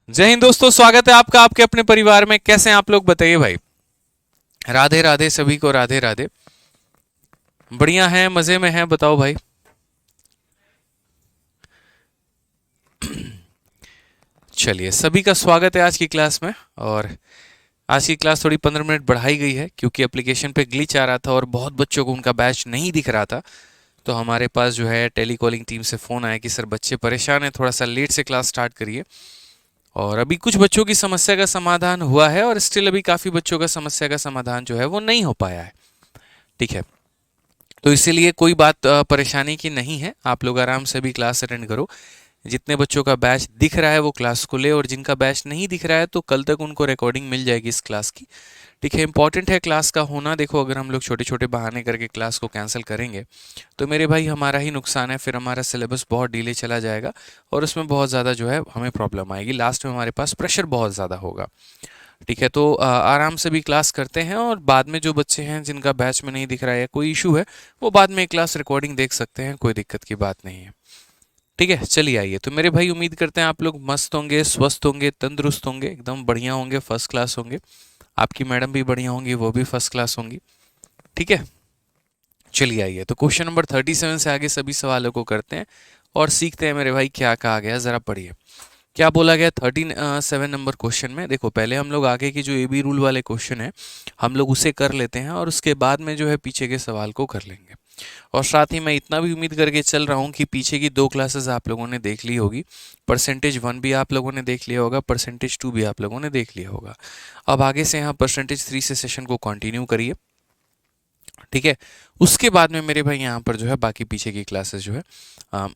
जय हिंद दोस्तों, स्वागत है आपका आपके अपने परिवार में। कैसे हैं आप लोग, बताइए भाई। राधे राधे, सभी को राधे राधे। बढ़िया है, मजे में है, बताओ भाई। चलिए, सभी का स्वागत है आज की क्लास में। और आज की क्लास थोड़ी 15 मिनट बढ़ाई गई है क्योंकि एप्लीकेशन पे ग्लिच आ रहा था और बहुत बच्चों को उनका बैच नहीं दिख रहा था। तो हमारे पास जो है टेलीकॉलिंग टीम से फ़ोन आया कि सर बच्चे परेशान हैं, थोड़ा सा लेट से क्लास स्टार्ट करिए। और अभी कुछ बच्चों की समस्या का समाधान हुआ है और स्टिल अभी काफ़ी बच्चों का समस्या का समाधान जो है वो नहीं हो पाया है। ठीक है। तो इसीलिए कोई बात परेशानी की नहीं है, आप लोग आराम से भी क्लास अटेंड करो। जितने बच्चों का बैच दिख रहा है वो क्लास को ले, और जिनका बैच नहीं दिख रहा है तो कल तक उनको रिकॉर्डिंग मिल जाएगी इस क्लास की। ठीक है, इंपॉर्टेंट है क्लास का होना। देखो, अगर हम लोग छोटे छोटे बहाने करके क्लास को कैंसिल करेंगे तो मेरे भाई हमारा ही नुकसान है, फिर हमारा सिलेबस बहुत डिले चला जाएगा और उसमें बहुत ज़्यादा जो है हमें प्रॉब्लम आएगी, लास्ट में हमारे पास प्रेशर बहुत ज़्यादा होगा। ठीक है, तो आराम से भी क्लास करते हैं और बाद में जो बच्चे हैं जिनका बैच में नहीं दिख रहा है या कोई इशू है, वो बाद में क्लास रिकॉर्डिंग देख सकते हैं, कोई दिक्कत की बात नहीं है। ठीक है, चलिए आइए। तो मेरे भाई उम्मीद करते हैं आप लोग मस्त होंगे, स्वस्थ होंगे, तंदुरुस्त होंगे, एकदम बढ़िया होंगे, फर्स्ट क्लास होंगे। आपकी मैडम भी बढ़िया होंगी, वो भी फर्स्ट क्लास होंगी। ठीक है, चलिए आइए। तो क्वेश्चन नंबर 37 से आगे सभी सवालों को करते हैं और सीखते हैं मेरे भाई क्या कहा गया, जरा पढ़िए। क्या बोला गया 37 नंबर क्वेश्चन में। देखो, पहले हम लोग आगे की जो ए बी रूल वाले क्वेश्चन है हम लोग उसे कर लेते हैं और उसके बाद में जो है पीछे के सवाल को कर लेंगे। और साथ ही मैं इतना भी उम्मीद करके चल रहा हूँ कि पीछे की 2 क्लासेस आप लोगों ने देख ली होगी। परसेंटेज 1 भी आप लोगों ने देख लिया होगा, परसेंटेज 2 भी आप लोगों ने देख लिया होगा। अब आगे से यहाँ परसेंटेज 3 से सेशन को कंटिन्यू करिए। ठीक है, उसके बाद में मेरे भाई यहाँ पर जो है बाकी पीछे की क्लासेस जो है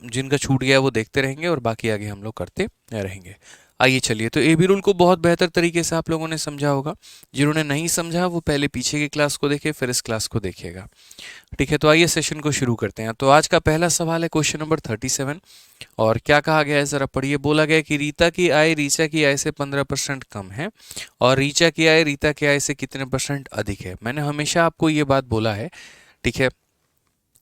जिनका छूट गया वो देखते रहेंगे और बाकी आगे हम लोग करते रहेंगे। आइए चलिए। तो ए बी रूल को बहुत बेहतर तरीके से आप लोगों ने समझा होगा। जिन्होंने नहीं समझा वो पहले पीछे की क्लास को देखे, फिर इस क्लास को देखिएगा। ठीक है, तो आइए सेशन को शुरू करते हैं। तो आज का पहला सवाल है क्वेश्चन नंबर 37। और क्या कहा गया है, जरा पढ़िए। बोला गया कि रीता की आय रीचा की आय से 15% कम है और रीचा की आय रीता की आय से कितने परसेंट अधिक है। मैंने हमेशा आपको ये बात बोला है, ठीक है,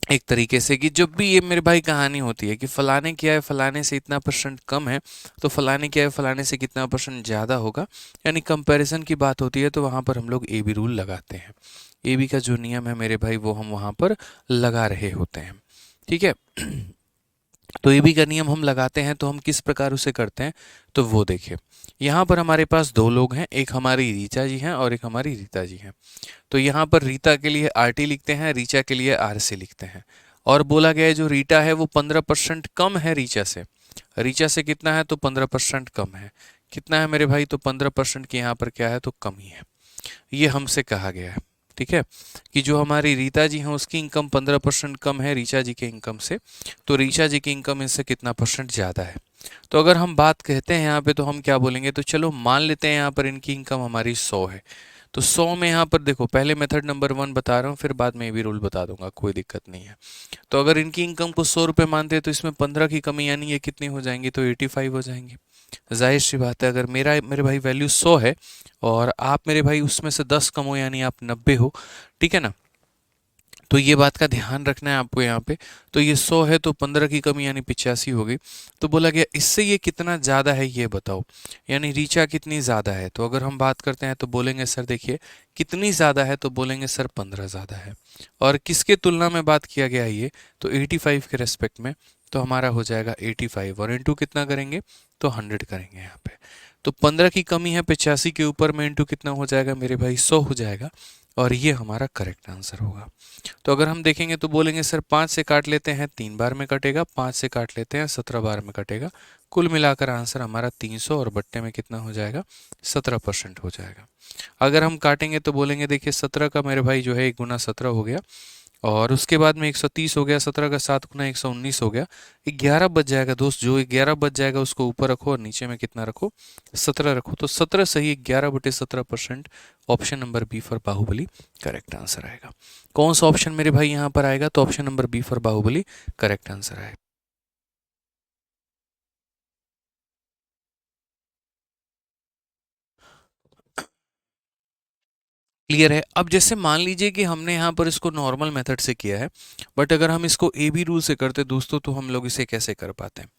एक तरीके से कि जब भी ये मेरे भाई कहानी होती है कि फलाने की आय फलाने से इतना परसेंट कम है तो फलाने की आय फलाने से कितना परसेंट ज़्यादा होगा, यानी कंपैरिजन की बात होती है, तो वहाँ पर हम लोग ए बी रूल लगाते हैं। ए बी का जो नियम है मेरे भाई वो हम वहाँ पर लगा रहे होते हैं। ठीक है। तो ए बी का नियम हम लगाते हैं तो हम किस प्रकार उसे करते हैं, तो वो देखिए। यहाँ पर हमारे पास दो लोग हैं, एक हमारी रीचा जी हैं और एक हमारी रीता जी हैं। तो यहाँ पर रीता के लिए आर टी लिखते हैं, रीचा के लिए आर सी लिखते हैं। और बोला गया है जो रीटा है वो 15% कम है रीचा से। रीचा से कितना है, तो 15% कम है। कितना है मेरे भाई, तो 15% की यहाँ पर क्या है, तो कम ही है। ये हमसे कहा गया है। ठीक है, कि जो हमारी रीता जी हैं उसकी इनकम 15% कम है रीचा जी के इनकम से, तो रीचा जी की इनकम इससे कितना परसेंट ज़्यादा है। तो अगर हम बात कहते हैं यहाँ पे तो हम क्या बोलेंगे, तो चलो मान लेते हैं यहाँ पर इनकी इनकम हमारी 100 है। तो 100 में यहाँ पर देखो, पहले मेथड नंबर 1 बता रहा हूँ, फिर बाद में भी रूल बता दूंगा, कोई दिक्कत नहीं है। तो अगर इनकी इनकम को 100 रुपये मानते हैं तो इसमें 15 की कमी, यानी ये कितनी हो जाएंगी, तो 85 हो जाएंगी। जाहिर सी बात है, अगर मेरे भाई वैल्यू 100 है और आप मेरे भाई उसमें से 10 कम हो, यानी आप 90 हो। ठीक है ना, तो ये बात का ध्यान रखना है आपको यहाँ पे। तो ये 100 है तो 15 की कमी यानी 85 हो गई। तो बोला गया इससे ये कितना ज़्यादा है ये बताओ, यानी रीचा कितनी ज़्यादा है। तो अगर हम बात करते हैं तो बोलेंगे सर देखिए कितनी ज़्यादा है, तो बोलेंगे सर 15 ज़्यादा है। और किसके तुलना में बात किया गया है ये, तो 85 के रेस्पेक्ट में। तो हमारा हो जाएगा 85 और इंटू कितना करेंगे, तो 100 करेंगे यहाँ पे। तो 15 की कमी है 85 के ऊपर में, इंटू कितना हो जाएगा मेरे भाई, 100 हो जाएगा। और ये हमारा करेक्ट आंसर होगा। तो अगर हम देखेंगे तो बोलेंगे सर 5 से काट लेते हैं 3 बार में कटेगा, 5 से काट लेते हैं 17 बार में कटेगा। कुल मिलाकर आंसर हमारा 300 और बट्टे में कितना हो जाएगा, 17% हो जाएगा। अगर हम काटेंगे तो बोलेंगे देखिए 17 का मेरे भाई जो है 1 गुना 17 हो गया, और उसके बाद में 130 हो गया, 17 का 7 गुना 119 हो गया। 11 बच जाएगा दोस्त, जो 11 बच जाएगा उसको ऊपर रखो और नीचे में कितना रखो, 17 रखो। तो 17 सही, 11/17%। Option number b for Baahubali correct answer आएगा। कौन सा ऑप्शन मेरे भाई यहाँ पर आएगा, तो option number b for Baahubali correct answer आएगा। क्लियर है। अब जैसे मान लीजिए कि हमने यहाँ पर इसको नॉर्मल मेथड से किया है, बट अगर हम इसको ए बी रूल से करते दोस्तों तो हम लोग इसे कैसे कर पाते हैं।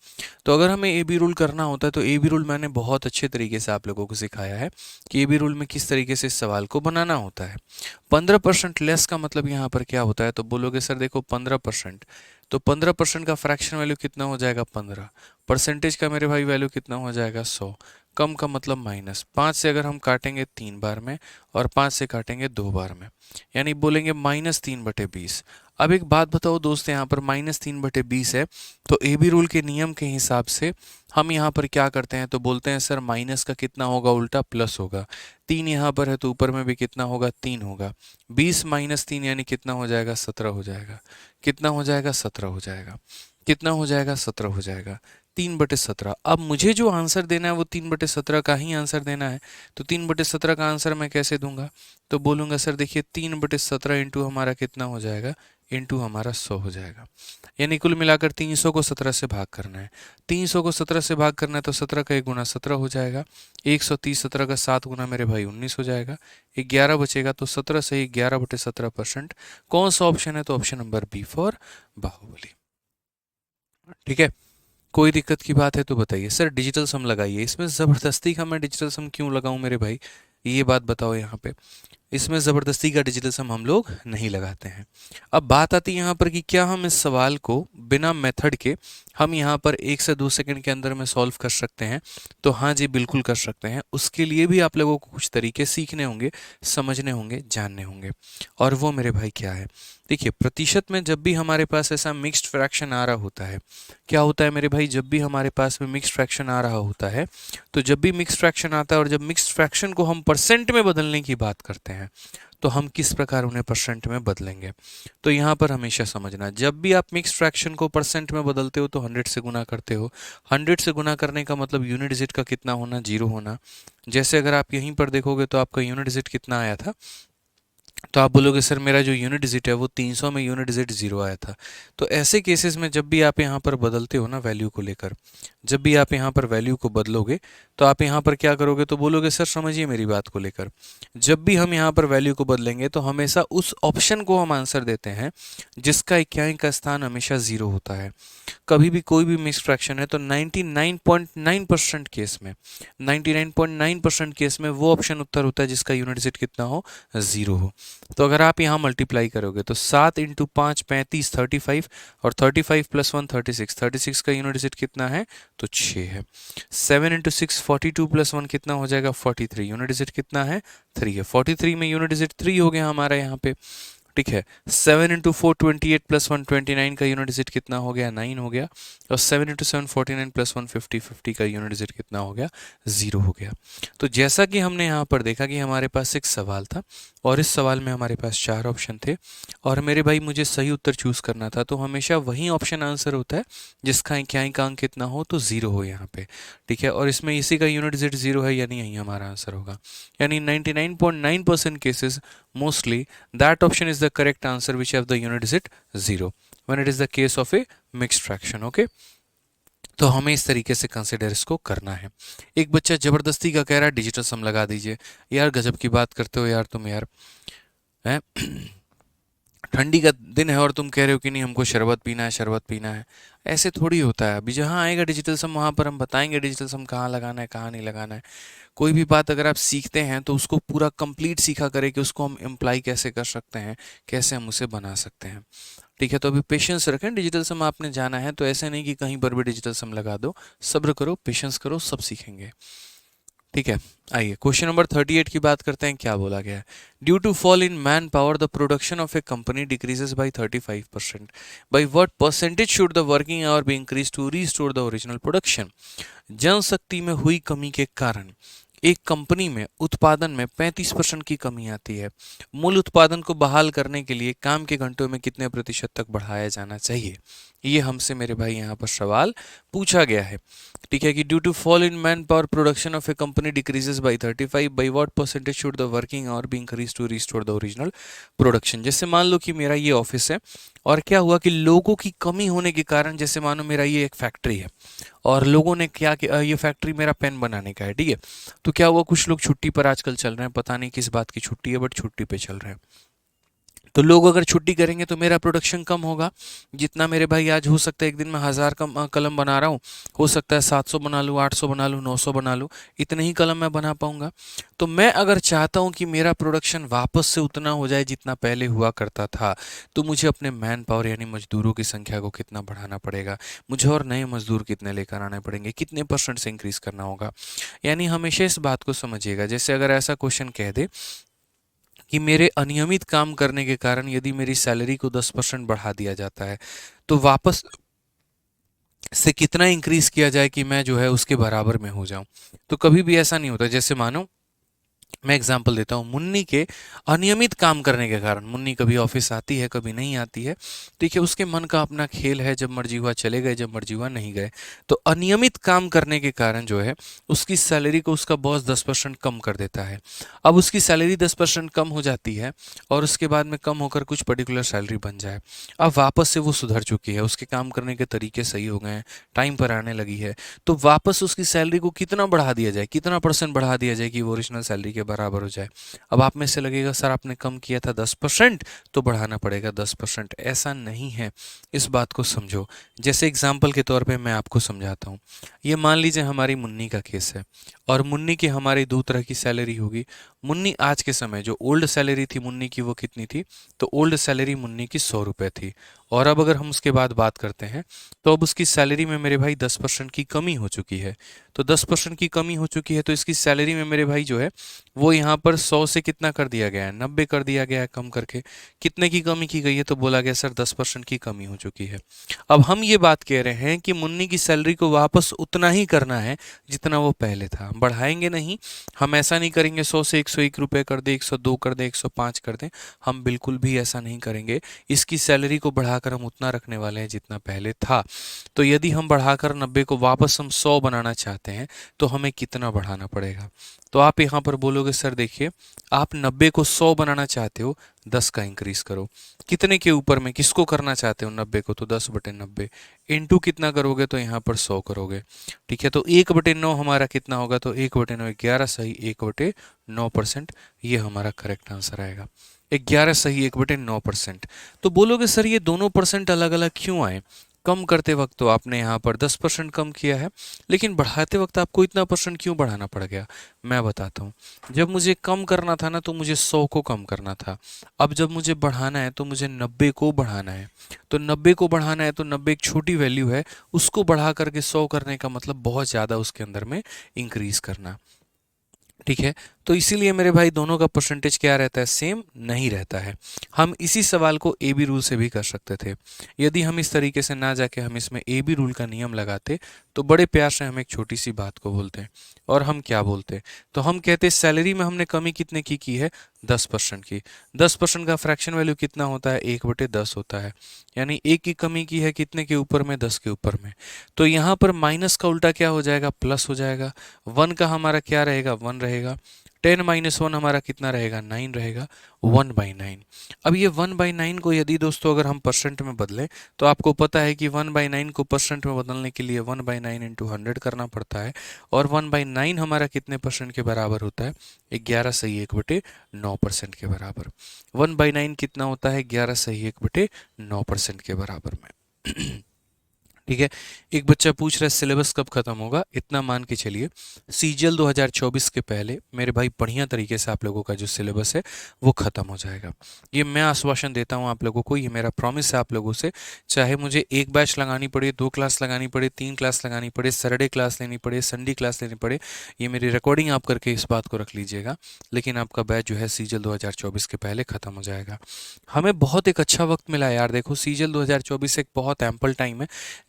तो अगर हमें ए बी रूल करना होता है तो ए बी रूल मैंने बहुत अच्छे तरीके से आप लोगों को सिखाया है कि ए बी रूल में किस तरीके से इस सवाल को बनाना होता है। 15% लेस का मतलब यहाँ पर क्या होता है, तो बोलोगे सर देखो 15%, तो 15% का फ्रैक्शन वैल्यू कितना हो जाएगा 15, परसेंटेज का मेरे भाई वैल्यू कितना हो जाएगा 100, कम का मतलब माइनस 5 से अगर हम काटेंगे 3 बार में और 5 से काटेंगे 2 बार में, यानी बोलेंगे -3/20। अब एक बात बताओ दोस्त, यहाँ पर -3/20 है, तो ए बी रूल के नियम के हिसाब से हम यहाँ पर क्या करते हैं, तो बोलते हैं सर माइनस का कितना होगा उल्टा प्लस होगा, 3 यहाँ पर है तो ऊपर में भी कितना होगा 3 होगा, 20 - 3 यानी कितना हो जाएगा 17 हो जाएगा, कितना हो जाएगा 17 हो जाएगा, कितना हो जाएगा 17 हो जाएगा, 3/17। अब मुझे जो आंसर देना है वो 3/17 का ही आंसर देना है, तो 3/17 का आंसर मैं कैसे दूंगा, तो बोलूंगा सर देखिए 3/17 इंटू हमारा कितना हो जाएगा, इंटू हमारा 100 हो जाएगा, यानी कुल मिलाकर 300 को 17 से भाग करना है, 300 को 17 से भाग करना है तो 17 का 1 गुना 17 हो जाएगा, 130, 17 का 7 गुना मेरे भाई 19 हो जाएगा, 11 बचेगा, तो 17 से ही 11/17%। कौन सा ऑप्शन है, तो option number b for Baahubali. ठीक है, कोई दिक्कत की बात है तो बताइए। सर डिजिटल सम लगाइए, इसमें ज़बरदस्ती का मैं डिजिटल सम क्यों लगाऊं मेरे भाई, ये बात बताओ यहाँ पे। इसमें ज़बरदस्ती का डिजिटल सम हम लोग नहीं लगाते हैं। अब बात आती है यहाँ पर कि क्या हम इस सवाल को बिना मेथड के हम यहाँ पर 1 से 2 सेकंड के अंदर में सॉल्व कर सकते हैं, तो हाँ जी बिल्कुल कर सकते हैं। उसके लिए भी आप लोगों को कुछ तरीके सीखने होंगे, समझने होंगे, जानने होंगे, और वो मेरे भाई क्या है। देखिए प्रतिशत में जब भी हमारे पास ऐसा मिक्स्ड फ्रैक्शन आ रहा होता है, क्या होता है मेरे भाई, जब भी हमारे पास में मिक्स्ड फ्रैक्शन आ रहा होता है, तो जब भी मिक्स्ड फ्रैक्शन आता है और जब मिक्स्ड फ्रैक्शन को हम परसेंट में बदलने की बात करते हैं, तो हम किस प्रकार उन्हें परसेंट में बदलेंगे। तो यहाँ पर हमेशा समझना, जब भी आप मिक्स्ड फ्रैक्शन को परसेंट में बदलते हो तो 100 से गुना करते हो। 100 से गुना करने का मतलब यूनिट डिजिट का कितना होना, 0 होना। जैसे अगर आप यहीं पर देखोगे तो आपका यूनिट डिजिट कितना आया था, तो आप बोलोगे सर मेरा जो यूनिट डिजिट है वो 300 में यूनिट डिजिट 0 आया था। तो ऐसे केसेस में जब भी आप यहाँ पर बदलते हो ना वैल्यू को लेकर, जब भी आप यहाँ पर वैल्यू को बदलोगे तो आप यहाँ पर क्या करोगे, तो बोलोगे सर समझिए मेरी बात को लेकर, जब भी हम यहाँ पर वैल्यू को बदलेंगे तो हमेशा उस ऑप्शन को हम आंसर देते हैं जिसका इक्याई का स्थान हमेशा 0 होता है। कभी भी कोई भी मिक्स फ्रैक्शन है तो 99.9% केस में, 99.9% केस में वो ऑप्शन उत्तर होता है जिसका यूनिट डिजिट कितना हो, 0 हो। तो अगर आप यहाँ मल्टीप्लाई करोगे तो 7 × 5 35, 35, और 35 + 1 36, 36 का यूनिट डिजिट कितना है, तो 6 है। 7 × 6 42 + 1 कितना हो जाएगा, 43, यूनिट डिजिट कितना है, 3 है। 43 में यूनिट डिजिट 3 हो गया हमारा यहाँ पे। ठीक है, 7 × 4 28 + 1 29 का यूनिट डिजिट कितना हो गया, 9 हो गया, और 7 × 7 49 + 1 50, 50 का यूनिट डिजिट कितना हो गया, 0 हो गया। तो जैसा कि हमने यहाँ पर देखा कि हमारे पास एक सवाल था और इस सवाल में हमारे पास 4 ऑप्शन थे, और मेरे भाई मुझे सही उत्तर चूज करना था, तो हमेशा वही ऑप्शन आंसर होता है जिसका इक्याई का अंक कितना हो, तो 0 हो यहाँ पे। ठीक है, और इसमें इसी का यूनिट डिजिट 0 है, यानी यही हमारा आंसर होगा। यानी 99.9% cases mostly that option is the correct answer which have the unit digit 0 when it is the case of a mixed fraction. okay, तो हमें इस तरीके से कंसिडर इसको करना है। एक बच्चा जबरदस्ती का कह रहा है डिजिटल सम लगा दीजिए। यार गजब की बात करते हो यार तुम यार, हैं ठंडी का दिन है और तुम कह रहे हो कि नहीं हमको शरबत पीना है, शरबत पीना है। ऐसे थोड़ी होता है। अभी जहाँ आएगा डिजिटल सम वहाँ पर हम बताएंगे डिजिटल सम कहाँ लगाना है, कहाँ नहीं लगाना है। कोई भी बात अगर आप सीखते हैं तो उसको पूरा कंप्लीट सीखा करें कि उसको हम इम्प्लाई कैसे कर सकते हैं, कैसे हम उसे बना सकते हैं। ठीक है, तो अभी पेशेंस रखें। डिजिटल सम आपने जाना है तो ऐसे नहीं कि कहीं पर भी डिजिटल सम लगा दो। सब्र करो, पेशेंस करो, सब सीखेंगे। ठीक है, आइए क्वेश्चन नंबर 38 की बात करते हैं। क्या बोला गया है, due to fall in man power the production of a company decreases by 35%, by what percentage should the working hour be increase to restore the original production. जनशक्ति में हुई कमी के कारण एक कंपनी में उत्पादन में 35% की कमी आती है। मूल उत्पादन को बहाल करने के लिए काम के घंटों में कितने प्रतिशत तक बढ़ाया जाना चाहिए। ये हमसे मेरे भाई यहाँ पर सवाल पूछा गया है। ठीक है कि due to fall in man power production of a company decreases by 35, by what percentage should the working hour be increase to restore the original production. जैसे मान लो कि मेरा ये ऑफिस है और क्या हुआ कि लोगों की कमी होने के कारण, जैसे मानो मेरा ये एक फैक्ट्री है और लोगों ने क्या किया, ये फैक्ट्री मेरा पेन बनाने का है, ठीक है। तो क्या हुआ, कुछ लोग छुट्टी पर आजकल चल रहे हैं, पता नहीं किस बात की छुट्टी है बट छुट्टी पे चल रहे हैं। तो लोग अगर छुट्टी करेंगे तो मेरा प्रोडक्शन कम होगा। जितना मेरे भाई आज हो सकता है एक दिन में 1000 कलम बना रहा हूँ, हो सकता है 700 बना लूँ, 800 बना लूँ, 900 बना लूँ, इतने ही कलम मैं बना पाऊंगा। तो मैं अगर चाहता हूँ कि मेरा प्रोडक्शन वापस से उतना हो जाए जितना पहले हुआ करता था, तो मुझे अपने मैन पावर यानी मजदूरों की संख्या को कितना बढ़ाना पड़ेगा, मुझे और नए मजदूर कितने लेकर आने पड़ेंगे, कितने % से इंक्रीज करना होगा। यानी हमेशा इस बात को समझिएगा, जैसे अगर ऐसा क्वेश्चन कह दे कि मेरे अनियमित काम करने के कारण यदि मेरी सैलरी को 10% बढ़ा दिया जाता है, तो वापस से कितना इंक्रीज किया जाए कि मैं जो है उसके बराबर में हो जाऊं। तो कभी भी ऐसा नहीं होता। जैसे मानो मैं एग्जांपल देता हूँ, मुन्नी के अनियमित काम करने के कारण, मुन्नी कभी ऑफिस आती है कभी नहीं आती है, ठीक है, उसके मन का अपना खेल है, जब मर्जी हुआ चले गए, जब मर्जी हुआ नहीं गए। तो अनियमित काम करने के कारण जो है उसकी सैलरी को उसका बॉस 10% कम कर देता है। अब उसकी सैलरी 10% कम हो जाती है और उसके बाद में कम होकर कुछ पर्टिकुलर सैलरी बन जाए। अब वापस से वो सुधर चुकी है, उसके काम करने के तरीके सही हो गए हैं, टाइम पर आने लगी है, तो वापस उसकी सैलरी को कितना बढ़ा दिया जाए, कितना % बढ़ा दिया जाए कि वो ओरिजिनल सैलरी के बराबर हो जाए। अब आप में से लगेगा सर आपने कम किया था 10%, तो बढ़ाना पड़ेगा 10%। ऐसा नहीं है, इस बात को समझो। जैसे एग्जाम्पल के तौर पे मैं आपको समझाता हूँ। ये मान लीजिए हमारी मुन्नी का केस है और मुन्नी की हमारी दो तरह की सैलरी होगी। मुन्नी आज के समय जो ओल्ड सैलरी थी मुन्नी की वो कितनी थी, तो ओल्ड सैलरी मुन्नी की 100 रुपये थी। और अब अगर हम उसके बाद बात करते हैं तो अब उसकी सैलरी में मेरे भाई 10% की कमी हो चुकी है। तो 10% की कमी हो चुकी है तो इसकी सैलरी में मेरे भाई जो है वो यहाँ पर 100 से कितना कर दिया गया है, 90 कर दिया गया है कम करके। कितने की कमी की गई है, तो बोला गया सर 10% की कमी हो चुकी है। अब हम ये बात कह रहे हैं कि मुन्नी की सैलरी को वापस उतना ही करना है जितना वो पहले था, बढ़ाएंगे नहीं। हम ऐसा नहीं करेंगे 100 से 101 रुपये कर दे, 102 कर दे, 105 कर दे, हम बिल्कुल भी ऐसा नहीं करेंगे। इसकी सैलरी को बढ़ाकर हम उतना रखने वाले हैं जितना पहले था। तो यदि हम बढ़ाकर 90 को वापस हम 100 बनाना चाहते हैं तो हमें कितना बढ़ाना पड़ेगा। तो आप यहाँ पर बोलोगे सर देखिए, आप 90 को 100 बनाना चाहते हो, 10 का इंक्रीज करो। कितने के ऊपर में किसको करना चाहते हो 90 को, तो 10/90 इंटू कितना करोगे, तो यहाँ पर 100 करोगे। ठीक है, तो 1/9 हमारा कितना होगा, तो 1/9 11 सही 1/9%, ये हमारा करेक्ट आंसर आएगा। 11 सही 1/9%। तो बोलोगे सर ये दोनों % अलग अलग क्यों आए। कम करते वक्त तो आपने यहाँ पर 10% कम किया है, लेकिन बढ़ाते वक्त आपको इतना % क्यों बढ़ाना पड़ गया, मैं बताता हूँ। जब मुझे कम करना था ना तो मुझे 100 को कम करना था। अब जब मुझे बढ़ाना है तो मुझे 90 को बढ़ाना है। तो 90 को बढ़ाना है तो 90 एक छोटी वैल्यू है, उसको बढ़ा करके 100 करने का मतलब बहुत ज़्यादा उसके अंदर में इंक्रीज करना। ठीक है, तो इसीलिए मेरे भाई दोनों का परसेंटेज क्या रहता है, सेम नहीं रहता है। हम इसी सवाल को ए बी रूल से भी कर सकते थे। यदि हम इस तरीके से ना जाके हम इसमें ए बी रूल का नियम लगाते तो बड़े प्यार से हम एक छोटी सी बात को बोलते हैं। और हम क्या बोलते, तो हम कहते सैलरी में हमने कमी कितने की है, 10% की। 10% का फ्रैक्शन वैल्यू कितना होता है, 1/10 होता है। यानी एक की कमी की है कितने के ऊपर में, 10 के ऊपर में। तो यहाँ पर माइनस का उल्टा क्या हो जाएगा, प्लस हो जाएगा। 1 का हमारा क्या रहेगा, 1 रहेगा। 10 - 1 हमारा कितना रहेगा, 9 रहेगा, 1/9। अब ये 1/9 को यदि दोस्तों अगर हम परसेंट में बदलें तो आपको पता है कि 1/9 को परसेंट में बदलने के लिए 1/9 इंटू 100 करना पड़ता है। और 1/9 हमारा कितने % के बराबर होता है, 11 सही 1/9% के बराबर। 1/9 कितना होता है, 11 सही 1/9% के बराबर में। ठीक है, एक बच्चा पूछ रहा है सिलेबस कब खत्म होगा। इतना मान के चलिए सीजीएल 2024 के पहले मेरे भाई बढ़िया तरीके से आप लोगों का जो सिलेबस है वो खत्म हो जाएगा। ये मैं आश्वासन देता हूँ आप लोगों को, ये मेरा प्रॉमिस है आप लोगों से। चाहे मुझे एक बैच लगानी पड़े, 2 क्लास लगानी पड़े, 3 क्लास लगानी पड़े, सैटरडे क्लास लेनी पड़े, संडे क्लास लेनी पड़े, ये मेरी रिकॉर्डिंग आप करके इस बात को रख लीजिएगा, लेकिन आपका बैच जो है सीजीएल 2024 के पहले खत्म हो जाएगा। हमें बहुत एक अच्छा वक्त मिला है यार। देखो सीजीएल 2024 एक बहुत एम्पल टाइम है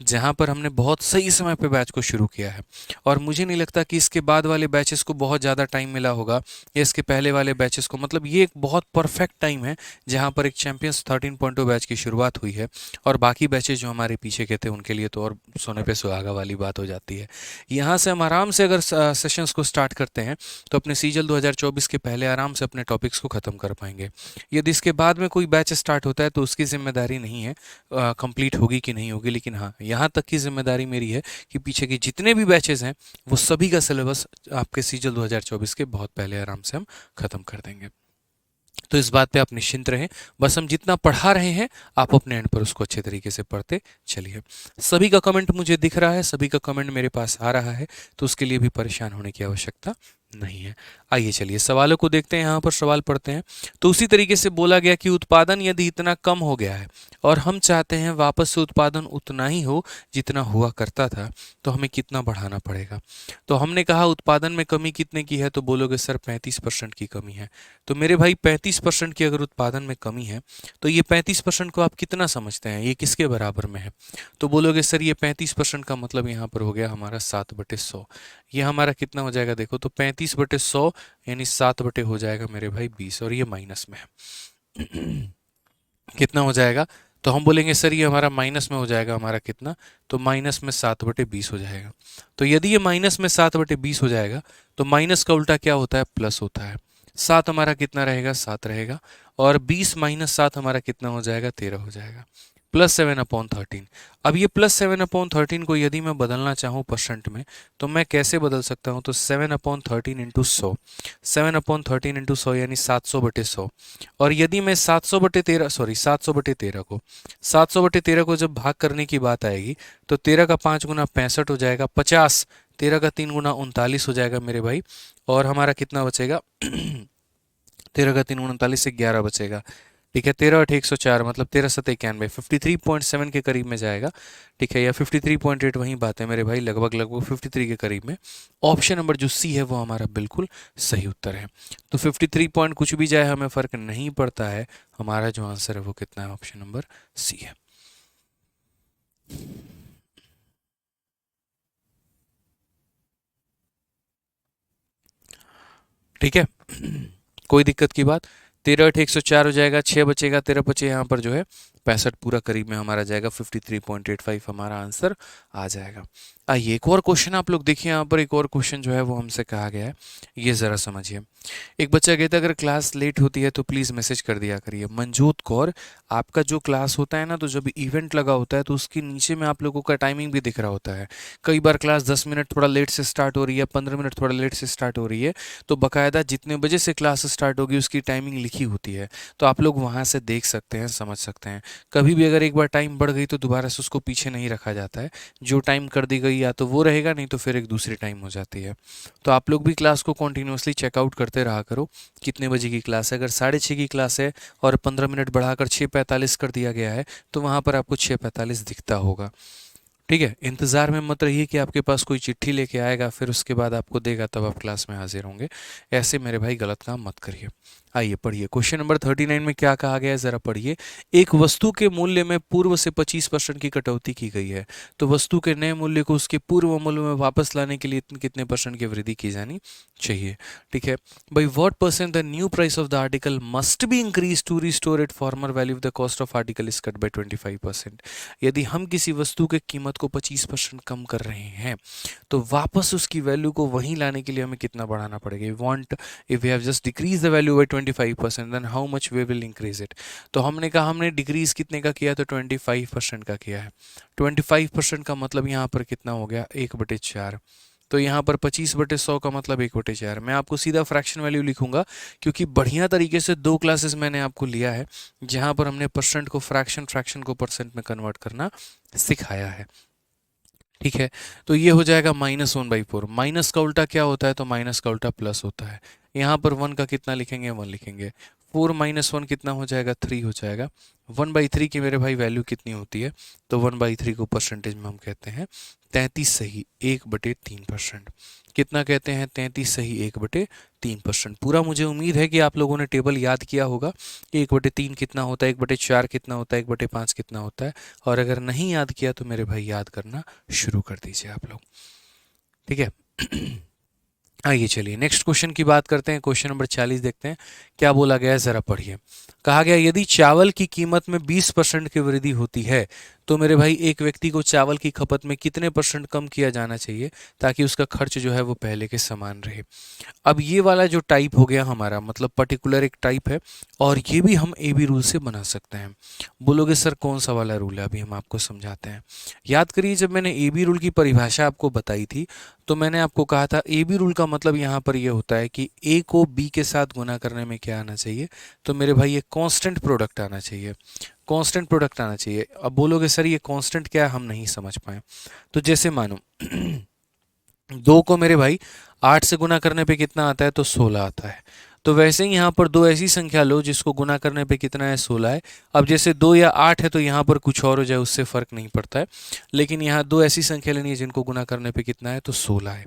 जहाँ पर हमने बहुत सही समय पे बैच को शुरू किया है। और मुझे नहीं लगता कि इसके बाद वाले बैचेस को बहुत ज़्यादा टाइम मिला होगा या इसके पहले वाले बैचेस को, मतलब ये एक बहुत परफेक्ट टाइम है जहाँ पर एक चैंपियंस 13.2 बैच की शुरुआत हुई है। और बाकी बैचेस जो हमारे पीछे के थे उनके लिए तो और सोने पे सुहागा वाली बात हो जाती है। यहाँ से हम आराम से अगर सेशंस को स्टार्ट करते हैं तो अपने सीजल 2024 के पहले आराम से अपने टॉपिक्स को ख़त्म कर पाएंगे। यदि इसके बाद में कोई बैच स्टार्ट होता है तो उसकी जिम्मेदारी नहीं है कंप्लीट होगी कि नहीं होगी, लेकिन हाँ यहाँ तक की जिम्मेदारी मेरी है कि पीछे के जितने भी बैचेस हैं वो सभी का सिलेबस आपके सीजल 2024 के बहुत पहले आराम से हम ख़त्म कर देंगे। तो इस बात पे आप निश्चिंत रहें। बस हम जितना पढ़ा रहे हैं आप अपने एंड पर उसको अच्छे तरीके से पढ़ते चलिए। सभी का कमेंट मुझे दिख रहा है, सभी का कमेंट मेरे पास आ रहा है, तो उसके लिए भी परेशान होने की आवश्यकता नहीं है। आइए चलिए सवालों को देखते हैं, यहाँ पर सवाल पढ़ते हैं। तो उसी तरीके से बोला गया कि उत्पादन यदि इतना कम हो गया है और हम चाहते हैं वापस से उत्पादन उतना ही हो जितना हुआ करता था, तो हमें कितना बढ़ाना पड़ेगा। तो हमने कहा उत्पादन में कमी कितने की है, तो बोलोगे सर 35% की कमी है। तो मेरे भाई 35% की अगर उत्पादन में कमी है तो ये 35% को आप कितना समझते हैं, ये किसके बराबर में है? तो बोलोगे सर ये 35% का मतलब यहाँ पर हो गया हमारा 7/100। ये हमारा कितना हो जाएगा, देखो तो 35/100 यानी 7 हो जाएगा मेरे भाई 20, और ये माइनस में है। कितना हो जाएगा? तो हम बोलेंगे सर ये हमारा माइनस में हो जाएगा, हमारा कितना, तो माइनस में 7/20 हो जाएगा। तो यदि ये माइनस में 7/20 हो जाएगा तो माइनस का उल्टा क्या होता है, प्लस होता है। 7 हमारा कितना रहेगा, 7 रहेगा, और 20 माइनस 7 हमारा कितना हो जाएगा, 13 हो जाएगा। +7/13। अब ये +7/13 को यदि मैं बदलना चाहूँ परसेंट में तो मैं कैसे बदल सकता हूँ, तो 7/13 इंटू 100, 7/13 इंटू 100 यानी 700/100। और यदि मैं 700/13 को 700/13 को जब भाग करने की बात आएगी तो 13 का 5 गुना 65 हो जाएगा, 50, 13 का 3 गुना 39 हो जाएगा मेरे भाई, और हमारा कितना बचेगा 13 का 3 गुना 39 से 11 बचेगा। ठीक है, 13/8 104 मतलब 13×7 = 91, 53.7 के करीब में जाएगा। ठीक है, या 53.8 वही बात है मेरे भाई, लगभग लगभग 53 के करीब में। ऑप्शन नंबर जो सी है वो हमारा बिल्कुल सही उत्तर है। तो 53 पॉइंट कुछ भी जाए हमें फर्क नहीं पड़ता है, हमारा जो आंसर है वो कितना है, ऑप्शन नंबर सी है। ठीक है, कोई दिक्कत की बात। 13/8 104 हो जाएगा, 6 बचेगा, 13 बचे यहाँ पर जो है 65 पूरा करीब में हमारा जाएगा, 53.85 हमारा आंसर आ जाएगा। आइए एक और क्वेश्चन आप लोग देखिए, यहाँ पर एक और क्वेश्चन जो है वो हमसे कहा गया है, ये ज़रा समझिए। एक बच्चा कहता है अगर क्लास लेट होती है तो प्लीज़ मैसेज कर दिया करिए। मंजूत कौर, आपका जो क्लास होता है ना, तो जब इवेंट लगा होता है तो उसके नीचे में आप लोगों का टाइमिंग भी दिख रहा होता है। कई बार क्लास 10 मिनट थोड़ा लेट से स्टार्ट हो रही है, 15 मिनट थोड़ा लेट से स्टार्ट हो रही है, तो बाकायदा जितने बजे से क्लास स्टार्ट होगी उसकी टाइमिंग लिखी होती है, तो आप लोग वहाँ से देख सकते हैं, समझ सकते हैं। कभी भी अगर एक बार टाइम बढ़ गई तो दोबारा से उसको पीछे नहीं रखा जाता है, जो टाइम कर दी गई या तो वो रहेगा, नहीं तो फिर एक दूसरी टाइम हो जाती है। तो आप लोग भी क्लास को कॉन्टीन्यूसली चेकआउट करते रहा करो, कितने बजे की क्लास है। अगर 6:30 की क्लास है और 15 मिनट बढ़ाकर 6:45 कर दिया गया है तो वहाँ पर आपको 6:45 दिखता होगा। ठीक है, इंतज़ार में मत रहिए कि आपके पास कोई चिट्ठी लेके आएगा फिर उसके बाद आपको देगा तब आप क्लास में हाजिर होंगे। ऐसे मेरे भाई गलत काम मत करिए। आइए पढ़िए, क्वेश्चन नंबर 39 में क्या कहा गया है, ज़रा पढ़िए। एक वस्तु के मूल्य में पूर्व से 25% की कटौती की गई है, तो वस्तु के नए मूल्य को उसके पूर्व मूल्य में वापस लाने के लिए कितने % की वृद्धि की जानी चाहिए। ठीक है भाई, what % the new price of the article must be increase to restore it former value of the cost of article is cut by 25%। यदि हम किसी वस्तु के कीमत को 25% कम कर रहे हैं तो वापस उसकी वैल्यू को वहीं लाने के लिए हमें कितना बढ़ाना पड़ेगा। Want if we have just decrease the value by 25% then how much we will increase it. तो हमने कहा हमने डिक्रीज कितने का किया, तो 25% का किया है। 25% का मतलब यहाँ पर कितना हो गया, 1/4। तो यहाँ पर 25/100 का मतलब 1/4। मैं आपको सीधा फ्रैक्शन वैल्यू लिखूंगा क्योंकि बढ़िया तरीके से 2 क्लासेस मैंने आपको लिया है जहाँ पर हमने परसेंट को फ्रैक्शन, फ्रैक्शन को परसेंट में कन्वर्ट करना सिखाया है। ठीक है, तो ये हो जाएगा -1/4। माइनस का उल्टा क्या होता है, तो माइनस का उल्टा प्लस होता है। यहाँ पर 1 का कितना लिखेंगे, 1 लिखेंगे। 4 माइनस 1 कितना हो जाएगा, 3 हो जाएगा। 1/3 की मेरे भाई वैल्यू कितनी होती है, तो 1/3 को परसेंटेज में हम कहते हैं 33 सही 1/3%। कितना कहते हैं, 33 सही 1/3%। पूरा मुझे उम्मीद है कि आप लोगों ने टेबल याद किया होगा। 1/3 कितना होता है, 1/4 कितना होता है, 1/5 कितना होता है। और अगर नहीं याद किया तो मेरे भाई याद करना शुरू कर दीजिए आप लोग, ठीक है। आइए चलिए नेक्स्ट क्वेश्चन की बात करते हैं। क्वेश्चन नंबर 40 देखते हैं क्या बोला गया है, ज़रा पढ़िए। कहा गया यदि चावल की कीमत में 20% की वृद्धि होती है तो मेरे भाई एक व्यक्ति को चावल की खपत में कितने % कम किया जाना चाहिए ताकि उसका खर्च जो है वो पहले के समान रहे। अब ये वाला जो टाइप हो गया हमारा, मतलब पर्टिकुलर एक टाइप है, और ये भी हम ए बी रूल से बना सकते हैं। बोलोगे सर कौन सा वाला रूल है, अभी हम आपको समझाते हैं। याद करिए जब मैंने ए बी रूल की परिभाषा आपको बताई थी तो मैंने आपको कहा था ए बी रूल का मतलब यहाँ पर ये होता है कि ए को बी के साथ गुना करने में क्या आना चाहिए, तो मेरे भाई ये कांस्टेंट प्रोडक्ट आना चाहिए, कांस्टेंट प्रोडक्ट आना चाहिए। अब बोलोगे सर ये कांस्टेंट क्या है, हम नहीं समझ पाए। तो जैसे मानो 2 को मेरे भाई 8 से गुना करने पे कितना आता है, तो 16 आता है। तो वैसे ही यहाँ पर दो ऐसी संख्या लो जिसको गुना करने पे कितना है, 16 है। अब जैसे 2 या 8 है तो यहाँ पर कुछ और हो जाए, उससे फर्क नहीं पड़ता है। लेकिन यहाँ दो ऐसी संख्या लेनी है जिनको गुना करने पे कितना है, तो 16 है।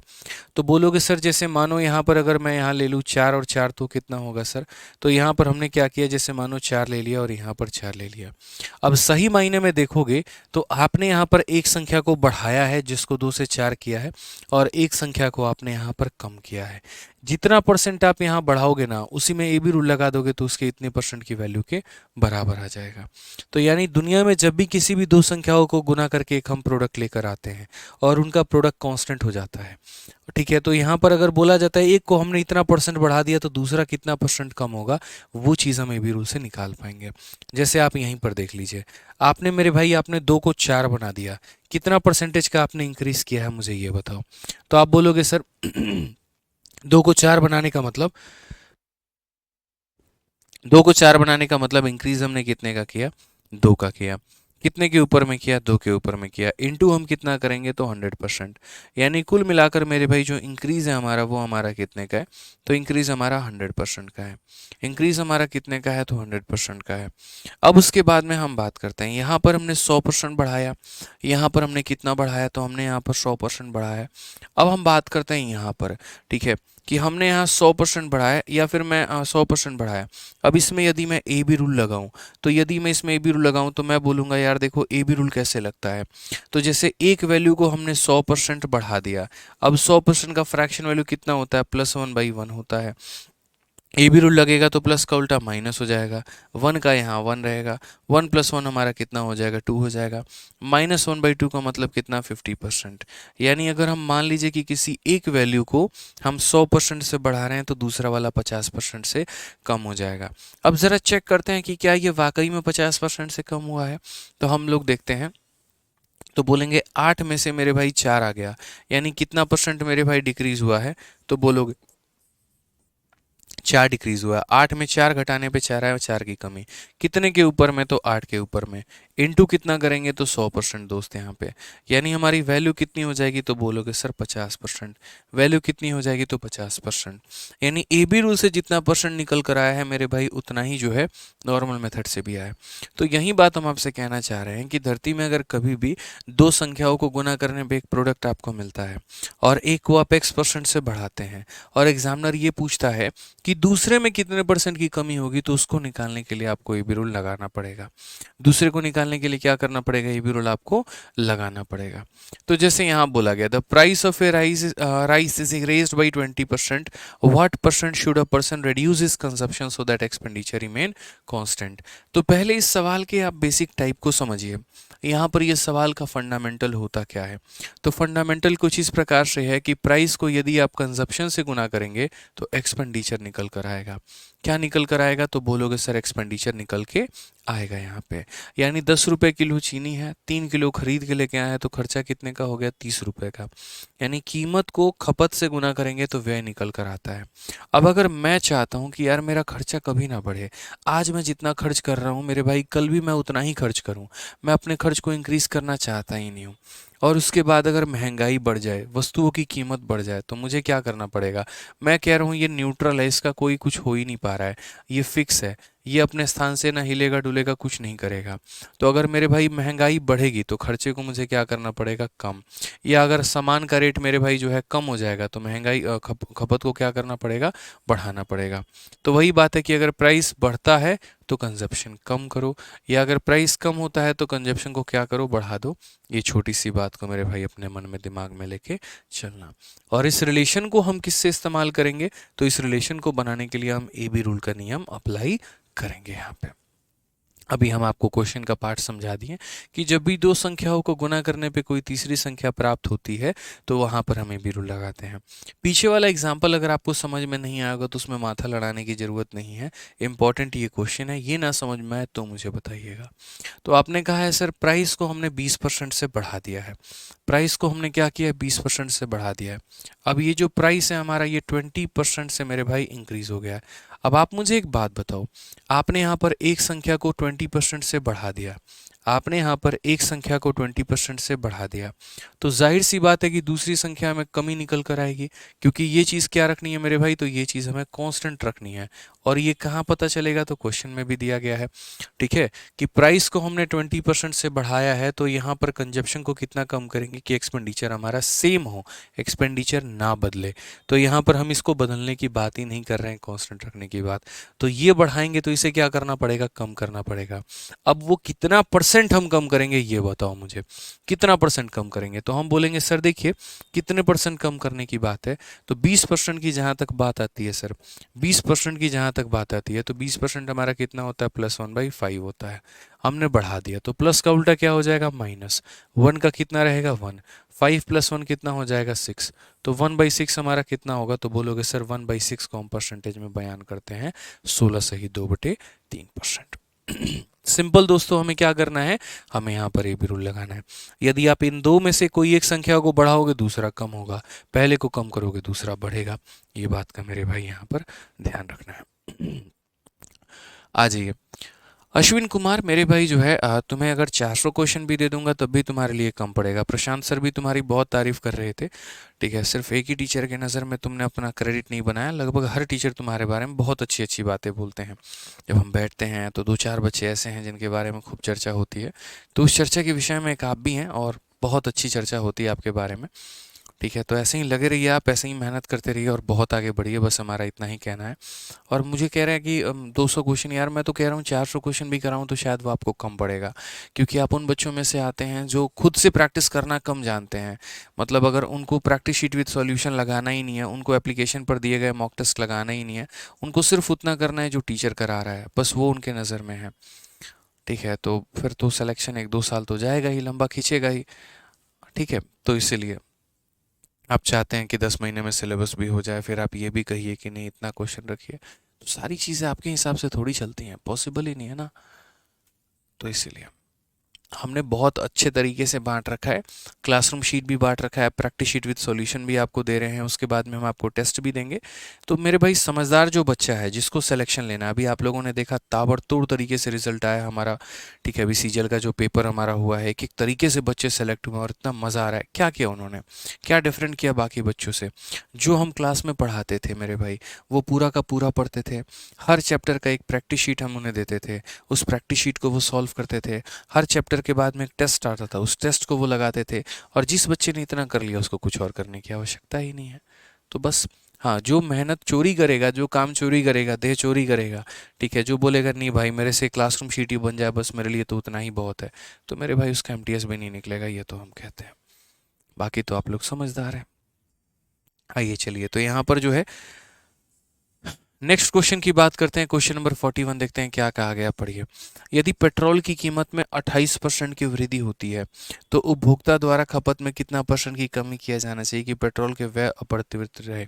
तो बोलोगे सर जैसे मानो यहाँ पर अगर मैं यहाँ ले लूँ 4 और 4 तो कितना होगा सर, तो यहाँ पर हमने क्या किया, जैसे मानो 4 ले लिया और यहाँ पर 4 ले लिया। अब सही मायने में देखोगे तो आपने यहाँ पर एक संख्या को बढ़ाया है जिसको 2 से 4 किया है, और एक संख्या को आपने यहाँ पर कम किया है। जितना % आप यहाँ बढ़ाओगे ना उसी में ए बी रूल लगा दोगे तो उसके इतने % की वैल्यू के बराबर आ जाएगा। तो यानी दुनिया में जब भी किसी भी दो संख्याओं को गुना करके एक हम प्रोडक्ट लेकर आते हैं और उनका प्रोडक्ट कांस्टेंट हो जाता है, ठीक है, तो यहाँ पर अगर बोला जाता है एक को हमने इतना % बढ़ा दिया तो दूसरा कितना % कम होगा, वो चीज़ हम ए बी रूल से निकाल पाएंगे। जैसे आप यहीं पर देख लीजिए, आपने मेरे भाई आपने 2 को 4 बना दिया, कितना % का आपने इंक्रीज किया है मुझे ये बताओ। तो आप बोलोगे सर 2 को 4 बनाने का मतलब, 2 को 4 बनाने का मतलब इंक्रीज हमने कितने का किया, 2 का किया। कितने के ऊपर में किया, 2 के ऊपर में किया। इनटू हम कितना करेंगे, तो 100%। यानी कुल मिलाकर मेरे भाई जो इंक्रीज है हमारा वो हमारा कितने का है, तो इंक्रीज हमारा 100% का है। इंक्रीज हमारा कितने का है, तो 100% का है। अब उसके बाद में हम बात करते हैं, यहाँ पर हमने 100% बढ़ाया, यहाँ पर हमने कितना बढ़ाया, तो हमने यहाँ पर 100% बढ़ाया। अब हम बात करते हैं यहाँ पर, ठीक है, कि हमने यहाँ 100% बढ़ाया या फिर मैं 100% बढ़ाया। अब इसमें यदि मैं ए बी रूल लगाऊं, तो यदि मैं इसमें ए बी रूल लगाऊं तो मैं बोलूँगा यार देखो ए बी रूल कैसे लगता है। तो जैसे एक वैल्यू को हमने 100% बढ़ा दिया, अब 100% का फ्रैक्शन वैल्यू कितना होता है, +1/1 होता है। ए बी रूल लगेगा तो प्लस का उल्टा माइनस हो जाएगा, 1 का यहाँ 1 रहेगा, 1 + 1 हमारा कितना हो जाएगा, 2 हो जाएगा। -1/2 का मतलब कितना, 50%। यानी अगर हम मान लीजिए कि किसी एक वैल्यू को हम 100% से बढ़ा रहे हैं तो दूसरा वाला 50% से कम हो जाएगा। अब ज़रा चेक करते हैं कि क्या ये वाकई में 50% से कम हुआ है। तो हम लोग देखते हैं, तो बोलेंगे 8 में से मेरे भाई 4 आ गया, यानी कितना % मेरे भाई डिक्रीज हुआ है, तो बोलोगे 4 डिक्रीज हुआ। 8 में 4 घटाने पे 4 आया, 4 की कमी। कितने के ऊपर में, तो 8 के ऊपर में। इनटू कितना करेंगे, तो 100% दोस्त यहाँ पे। यानी हमारी वैल्यू कितनी हो जाएगी, तो बोलोगे सर 50%। वैल्यू कितनी हो जाएगी, तो 50%। यानी ए बी रूल से जितना % निकल कर आया है मेरे भाई उतना ही जो है नॉर्मल मेथड से भी आया। तो यही बात हम आपसे कहना चाह रहे हैं कि धरती में अगर कभी भी दो संख्याओं को गुना करने पे एक प्रोडक्ट आपको मिलता है और एक को आप x% से बढ़ाते हैं और एग्जामिनर ये पूछता है कि दूसरे में कितने % की कमी होगी, तो उसको निकालने के लिए आपको ए बी रूल लगाना पड़ेगा। दूसरे को निकालने के लिए क्या करना पड़ेगा, ए बी रूल आपको लगाना पड़ेगा। तो जैसे यहाँ बोला गया, the price of A rice is raised by 20%, what % should a person reduce his consumption so that expenditure remain constant. तो पहले इस सवाल के आप बेसिक टाइप को समझिए। यहाँ पर यह सवाल का फंडामेंटल होता क्या है, तो फंडामेंटल कुछ इस प्रकार से है कि प्राइस को यदि आप कंजप्शन से गुना करेंगे तो एक्सपेंडिचर निकल कर आएगा। क्या निकल कर आएगा, तो बोलोगे सर एक्सपेंडिचर निकल के आएगा यहाँ पे। यानी 10 रुपए किलो चीनी है, 3 किलो खरीद के लेके आया, तो खर्चा कितने का हो गया, 30 रुपए का। यानी कीमत को खपत से गुना करेंगे तो व्यय निकल कर आता है। अब अगर मैं चाहता हूँ कि यार मेरा खर्चा कभी ना बढ़े, आज मैं जितना खर्च कर रहा हूँ मेरे भाई कल भी मैं उतना ही खर्च करूँ, मैं अपने खर्च को इंक्रीज करना चाहता ही नहीं हूँ, और उसके बाद अगर महंगाई बढ़ जाए, वस्तुओं की कीमत बढ़ जाए, तो मुझे क्या करना पड़ेगा? मैं कह रहा हूँ ये न्यूट्रल है, इसका कोई कुछ हो ही नहीं पा रहा है, ये फिक्स है, ये अपने स्थान से ना हिलेगा डुलेगा, कुछ नहीं करेगा। तो अगर मेरे भाई महंगाई बढ़ेगी तो खर्चे को मुझे क्या करना पड़ेगा? कम। या अगर सामान का रेट मेरे भाई जो है कम हो जाएगा तो महंगाई खपत को क्या करना पड़ेगा? बढ़ाना पड़ेगा। तो वही बात है कि अगर प्राइस बढ़ता है तो कंजप्शन कम करो, या अगर प्राइस कम होता है तो कंजप्शन को क्या करो? बढ़ा दो। ये छोटी सी बात को मेरे भाई अपने मन में दिमाग में लेके चलना। और इस रिलेशन को हम किससे इस्तेमाल करेंगे? तो इस रिलेशन को बनाने के लिए हम ए बी रूल का नियम अप्लाई करेंगे यहाँ पे। अभी हम आपको क्वेश्चन का पार्ट समझा दिए कि जब भी दो संख्याओं को गुना करने पे कोई तीसरी संख्या प्राप्त होती है तो वहां पर हमें भी रूल लगाते हैं। पीछे वाला एग्जाम्पल अगर आपको समझ में नहीं आएगा तो उसमें माथा लड़ाने की जरूरत नहीं है। इंपॉर्टेंट ये क्वेश्चन है, ये ना समझ में आए तो मुझे बताइएगा। तो आपने कहा है सर प्राइस को हमने 20% से बढ़ा दिया है। प्राइस को हमने क्या किया है? 20% से बढ़ा दिया है। अब ये जो प्राइस है हमारा, ये 20% से मेरे भाई इंक्रीज हो गया है। अब आप मुझे एक बात बताओ, आपने यहाँ पर एक संख्या को 20% से बढ़ा दिया, आपने यहाँ पर एक संख्या को 20% से बढ़ा दिया, तो जाहिर सी बात है कि दूसरी संख्या में कमी निकल कर आएगी, क्योंकि ये चीज़ क्या रखनी है मेरे भाई? तो ये चीज़ हमें कांस्टेंट रखनी है। और ये कहाँ पता चलेगा? तो क्वेश्चन में भी दिया गया है, ठीक है, कि प्राइस को हमने 20% से बढ़ाया है तो यहाँ पर कंजप्शन को कितना कम करेंगे कि एक्सपेंडिचर हमारा सेम हो, एक्सपेंडिचर ना बदले। तो यहाँ पर हम इसको बदलने की बात ही नहीं कर रहे हैं, कांस्टेंट रखने की बात। तो ये बढ़ाएंगे तो इसे क्या करना पड़ेगा? कम करना पड़ेगा। अब वो कितना परसेंट हम कम करेंगे ये बताओ मुझे, कितना परसेंट कम करेंगे? तो हम बोलेंगे सर देखिए कितने परसेंट कम करने की बात है, तो 20% की जहाँ तक बात आती है सर, 20% की जहाँ तक बात आती है तो 20% हमारा कितना होता है? +1/5 होता है। हमने बढ़ा दिया तो प्लस का उल्टा क्या हो जाएगा? माइनस। 1 का कितना रहेगा? 1। 5 + 1 कितना हो जाएगा? 6। तो 1/6 हमारा कितना होगा? तो बोलोगे सर 1/6 को हम परसेंटेज में बयान करते हैं 16 सही 2/3%। सिंपल दोस्तों, हमें क्या करना है? हमें यहाँ पर ए बी रूल लगाना है। यदि आप इन दो में से कोई एक संख्या को बढ़ाओगे दूसरा कम होगा, पहले को कम करोगे दूसरा बढ़ेगा। ये बात का मेरे भाई यहाँ पर ध्यान रखना है। आ जाइए। अश्विन कुमार मेरे भाई जो है तुम्हें अगर 400 क्वेश्चन भी दे दूंगा तब भी तुम्हारे लिए कम पड़ेगा। प्रशांत सर भी तुम्हारी बहुत तारीफ कर रहे थे, ठीक है, सिर्फ एक ही टीचर के नज़र में तुमने अपना क्रेडिट नहीं बनाया, लगभग हर टीचर तुम्हारे बारे में बहुत अच्छी अच्छी बातें बोलते हैं। जब हम बैठते हैं तो 2-4 बच्चे ऐसे हैं जिनके बारे में खूब चर्चा होती है, तो उस चर्चा के विषय में एक आप भी हैं और बहुत अच्छी चर्चा होती है आपके बारे में, ठीक है। तो ऐसे ही लगे रहिए, आप ऐसे ही मेहनत करते रहिए और बहुत आगे बढ़िए, बस हमारा इतना ही कहना है। और मुझे कह रहा है कि 200 क्वेश्चन, यार मैं तो कह रहा हूँ 400 क्वेश्चन भी कराऊँ तो शायद वो आपको कम पड़ेगा, क्योंकि आप उन बच्चों में से आते हैं जो खुद से प्रैक्टिस करना कम जानते हैं। मतलब अगर उनको प्रैक्टिस शीट विद सॉल्यूशन लगाना ही नहीं है, उनको एप्लीकेशन पर दिए गए मॉक टेस्ट लगाना ही नहीं है, उनको सिर्फ उतना करना है जो टीचर करा रहा है, बस वो उनके नज़र में है, ठीक है। तो फिर तो सिलेक्शन 1-2 साल तो जाएगा ही, लंबा खींचेगा ही, ठीक है। तो इसीलिए आप चाहते हैं कि 10 महीने में सिलेबस भी हो जाए, फिर आप ये भी कहिए कि नहीं इतना क्वेश्चन रखिए, तो सारी चीज़ें आपके हिसाब से थोड़ी चलती हैं, पॉसिबल ही नहीं है ना। तो इसीलिए हमने बहुत अच्छे तरीके से बांट रखा है, क्लासरूम शीट भी बांट रखा है, प्रैक्टिस शीट विद सॉल्यूशन भी आपको दे रहे हैं, उसके बाद में हम आपको टेस्ट भी देंगे। तो मेरे भाई समझदार जो बच्चा है जिसको सिलेक्शन लेना है, अभी आप लोगों ने देखा ताबड़तोड़ तरीके से रिजल्ट आया हमारा, ठीक है। अभी सीजीएल का जो पेपर हमारा हुआ है, एक एक तरीके से बच्चे सेलेक्ट हुए और इतना मज़ा आ रहा है। क्या किया उन्होंने, क्या डिफरेंट किया बाकी बच्चों से? जो हम क्लास में पढ़ाते थे मेरे भाई, वो पूरा का पूरा पढ़ते थे, हर चैप्टर का एक प्रैक्टिस शीट हम उन्हें देते थे, उस प्रैक्टिस शीट को वो सॉल्व करते थे, हर चैप्टर के बाद में एक टेस्ट आता था, उस टेस्ट को वो लगाते थे, और जिस बच्चे ने इतना कर लिया उसको कुछ और करने की आवश्यकता ही नहीं है। तो बस हाँ, जो मेहनत चोरी करेगा, जो काम चोरी करेगा, देह चोरी करेगा, ठीक है, जो बोलेगा नहीं भाई मेरे से क्लासरूम शीट ही बन जाए बस मेरे लिए तो उतना ही बहुत है, तो मेरे भाई उसका एमटीएस भी नहीं निकलेगा, ये तो हम कहते हैं। बाकी तो आप लोग समझदार हैं। आइए चलिए, तो यहाँ पर जो है नेक्स्ट क्वेश्चन की बात करते हैं। क्वेश्चन नंबर 41 देखते हैं क्या कहा गया, पढ़िए। यदि पेट्रोल की कीमत में 28% की वृद्धि होती है तो उपभोक्ता द्वारा खपत में कितना परसेंट की कमी किया जाना चाहिए कि पेट्रोल के व्यय अपरिवर्तित रहे?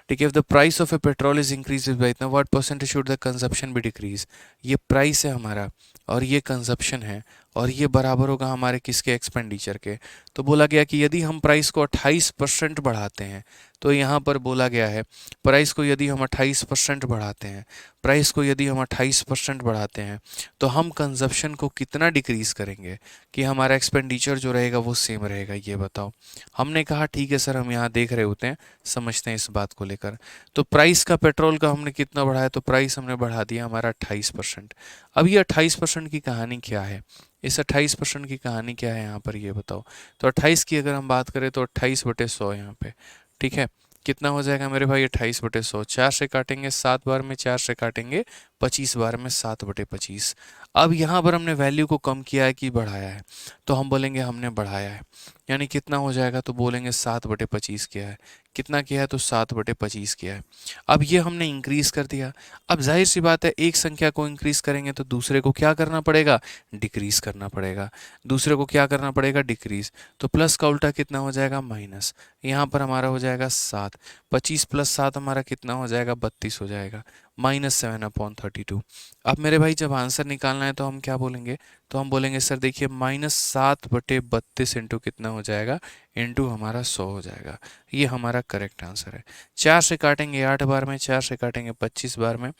ठीक है, if the price of a petrol is increase by इतना, what percentage should the consumption be decrease? ये प्राइस है हमारा और ये कंजप्शन है, और ये बराबर होगा हमारे किसके, एक्सपेंडिचर के। तो बोला गया कि यदि हम प्राइस को 28% बढ़ाते हैं, तो यहाँ पर बोला गया है प्राइस को यदि हम 28% बढ़ाते हैं, प्राइस को यदि हम 28% बढ़ाते हैं, तो हम कंजप्शन को कितना डिक्रीज करेंगे कि हमारा एक्सपेंडिचर जो रहेगा वो सेम रहेगा, ये बताओ। हमने कहा ठीक है सर, हम यहाँ देख रहे होते हैं, समझते हैं इस बात को लेकर। तो प्राइस का, पेट्रोल का हमने कितना बढ़ाया, तो प्राइस हमने बढ़ा दिया हमारा 28%। अब ये 28% की कहानी क्या है, इस 28% की कहानी क्या है यहाँ पर, ये बताओ। तो 28 की अगर हम बात करें तो 28/100 यहाँ पे, ठीक है, कितना हो जाएगा मेरे भाई, 28/100। 4 से काटेंगे 7 बार में, 4 से काटेंगे 25 बार में, 7/25। अब यहाँ पर हमने वैल्यू को कम किया है कि बढ़ाया है, तो हम बोलेंगे हमने बढ़ाया है, यानी कितना हो जाएगा, तो बोलेंगे 7/25 किया है। कितना किया है, तो 7/25 किया है। अब ये हमने इंक्रीज कर दिया। अब जाहिर सी बात है, एक संख्या को इंक्रीज करेंगे तो दूसरे को क्या करना पड़ेगा, डिक्रीज करना पड़ेगा। दूसरे को क्या करना पड़ेगा, डिक्रीज। तो प्लस का उल्टा कितना हो जाएगा, माइनस। यहाँ पर हमारा हो जाएगा 7, 25 + 7 हमारा कितना हो जाएगा, 32 हो जाएगा, -7/32। अब मेरे भाई जब आंसर निकालना है तो हम क्या बोलेंगे, तो हम बोलेंगे सर देखिए -7/32 इंटू कितना हो जाएगा, इंटू हमारा 100 हो जाएगा। ये हमारा करेक्ट आंसर है। 4 से काटेंगे 8 बार में, 4 से काटेंगे 25 बार में,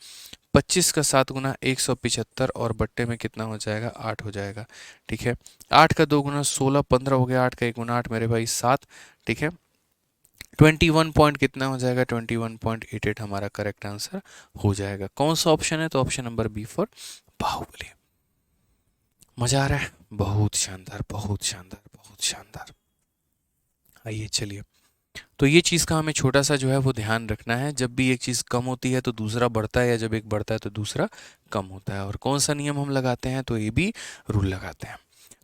25 का 7 गुना 175, और बट्टे में कितना हो जाएगा, 8 हो जाएगा, ठीक है। 8 का 2 गुना 16, 15 हो गया, 8 का 1 गुना 8 मेरे भाई 7, ठीक है। 21 पॉइंट कितना हो जाएगा, 21.88 हमारा करेक्ट आंसर हो जाएगा। कौन सा ऑप्शन है, तो option number b for Baahubali. मजा आ रहा है, बहुत शानदार, बहुत शानदार, बहुत शानदार। आइए चलिए, तो ये चीज़ का हमें छोटा सा जो है वो ध्यान रखना है, जब भी एक चीज़ कम होती है तो दूसरा बढ़ता है, या जब एक बढ़ता है तो दूसरा कम होता है। और कौन सा नियम हम लगाते हैं, तो ए बी रूल लगाते हैं।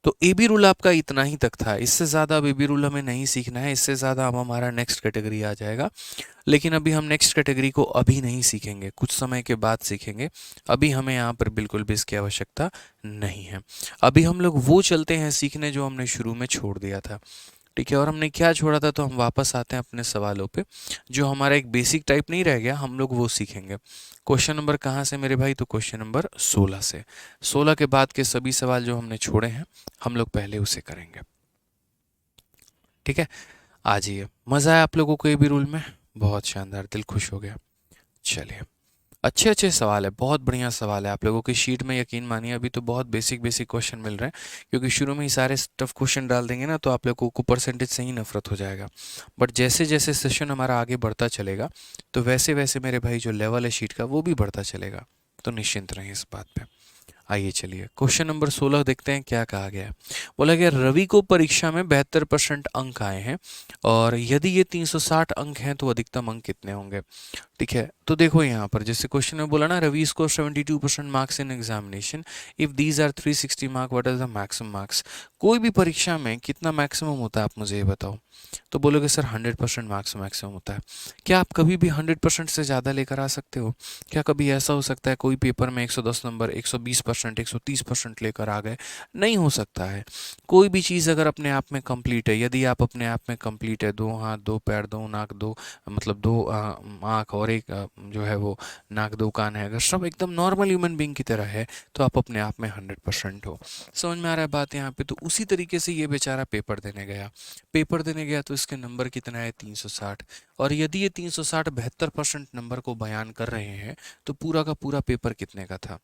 तो ए बी रूल आपका इतना ही तक था, इससे ज़्यादा अब ए बी रूल हमें नहीं सीखना है, इससे ज़्यादा अब हमारा नेक्स्ट कैटेगरी आ जाएगा। लेकिन अभी हम नेक्स्ट कैटेगरी को अभी नहीं सीखेंगे, कुछ समय के बाद सीखेंगे। अभी हमें यहाँ पर बिल्कुल भी इसकी आवश्यकता नहीं है। अभी हम लोग वो चलते हैं सीखने जो हमने शुरू में छोड़ दिया था, ठीक है। और हमने क्या छोड़ा था, तो हम वापस आते हैं अपने सवालों पे। जो हमारा एक बेसिक टाइप नहीं रह गया, हम लोग वो सीखेंगे। क्वेश्चन नंबर कहाँ से मेरे भाई, तो क्वेश्चन नंबर 16 से। 16 के बाद के सभी सवाल जो हमने छोड़े हैं, हम लोग पहले उसे करेंगे, ठीक है। आ जाइए, मज़ा आया आप लोगों को ये भी रूल में, बहुत शानदार, दिल खुश हो गया। चलिए, अच्छे अच्छे सवाल है, बहुत बढ़िया सवाल है। आप लोगों की शीट में यकीन मानिए अभी तो बहुत बेसिक बेसिक क्वेश्चन मिल रहे हैं, क्योंकि शुरू में ही सारे टफ क्वेश्चन डाल देंगे ना, तो आप लोगों को परसेंटेज से ही नफरत हो जाएगा। बट जैसे जैसे सेशन हमारा आगे बढ़ता चलेगा, तो वैसे वैसे मेरे भाई जो लेवल है शीट का वो भी बढ़ता चलेगा, तो निश्चिंत रहें इस बात पे। आइए चलिए, क्वेश्चन नंबर 16 देखते हैं क्या कहा गया है। बोला गया रवि को परीक्षा में 72% अंक आए हैं, और यदि ये 360 अंक हैं तो अधिकतम अंक कितने होंगे, ठीक है। तो देखो यहाँ पर जैसे क्वेश्चन में बोला ना, Ravi score 72% marks in examination, if these are 360 mark, what is the maximum marks. कोई भी परीक्षा में कितना मैक्सिमम होता है, आप मुझे ये बताओ। तो बोलोगे सर 100% मार्क्स मैक्सिमम होता है। क्या आप कभी भी 100% से ज़्यादा लेकर आ सकते हो? क्या कभी ऐसा हो सकता है कोई पेपर में 110 नंबर, 120%, 130% लेकर आ गए? नहीं हो सकता है। कोई भी चीज़ अगर अपने आप में कंप्लीट है, यदि आप अपने आप में कंप्लीट है, 2 हाथ 2 पैर 2 नाक 2, मतलब 2 आँख और एक जो है वो नाक 2 कान है, अगर सब एकदम नॉर्मल ह्यूमन बीइंग की तरह है, तो आप अपने आप में 100% हो। समझ में आ रहा है बात यहाँ पे? तो उसी तरीके से ये बेचारा पेपर देने गया, पेपर देने गया तो इसके नंबर कितना है, 360। और यदि ये 360 72% नंबर को बयान कर रहे हैं, तो पूरा का पूरा पेपर कितने का था?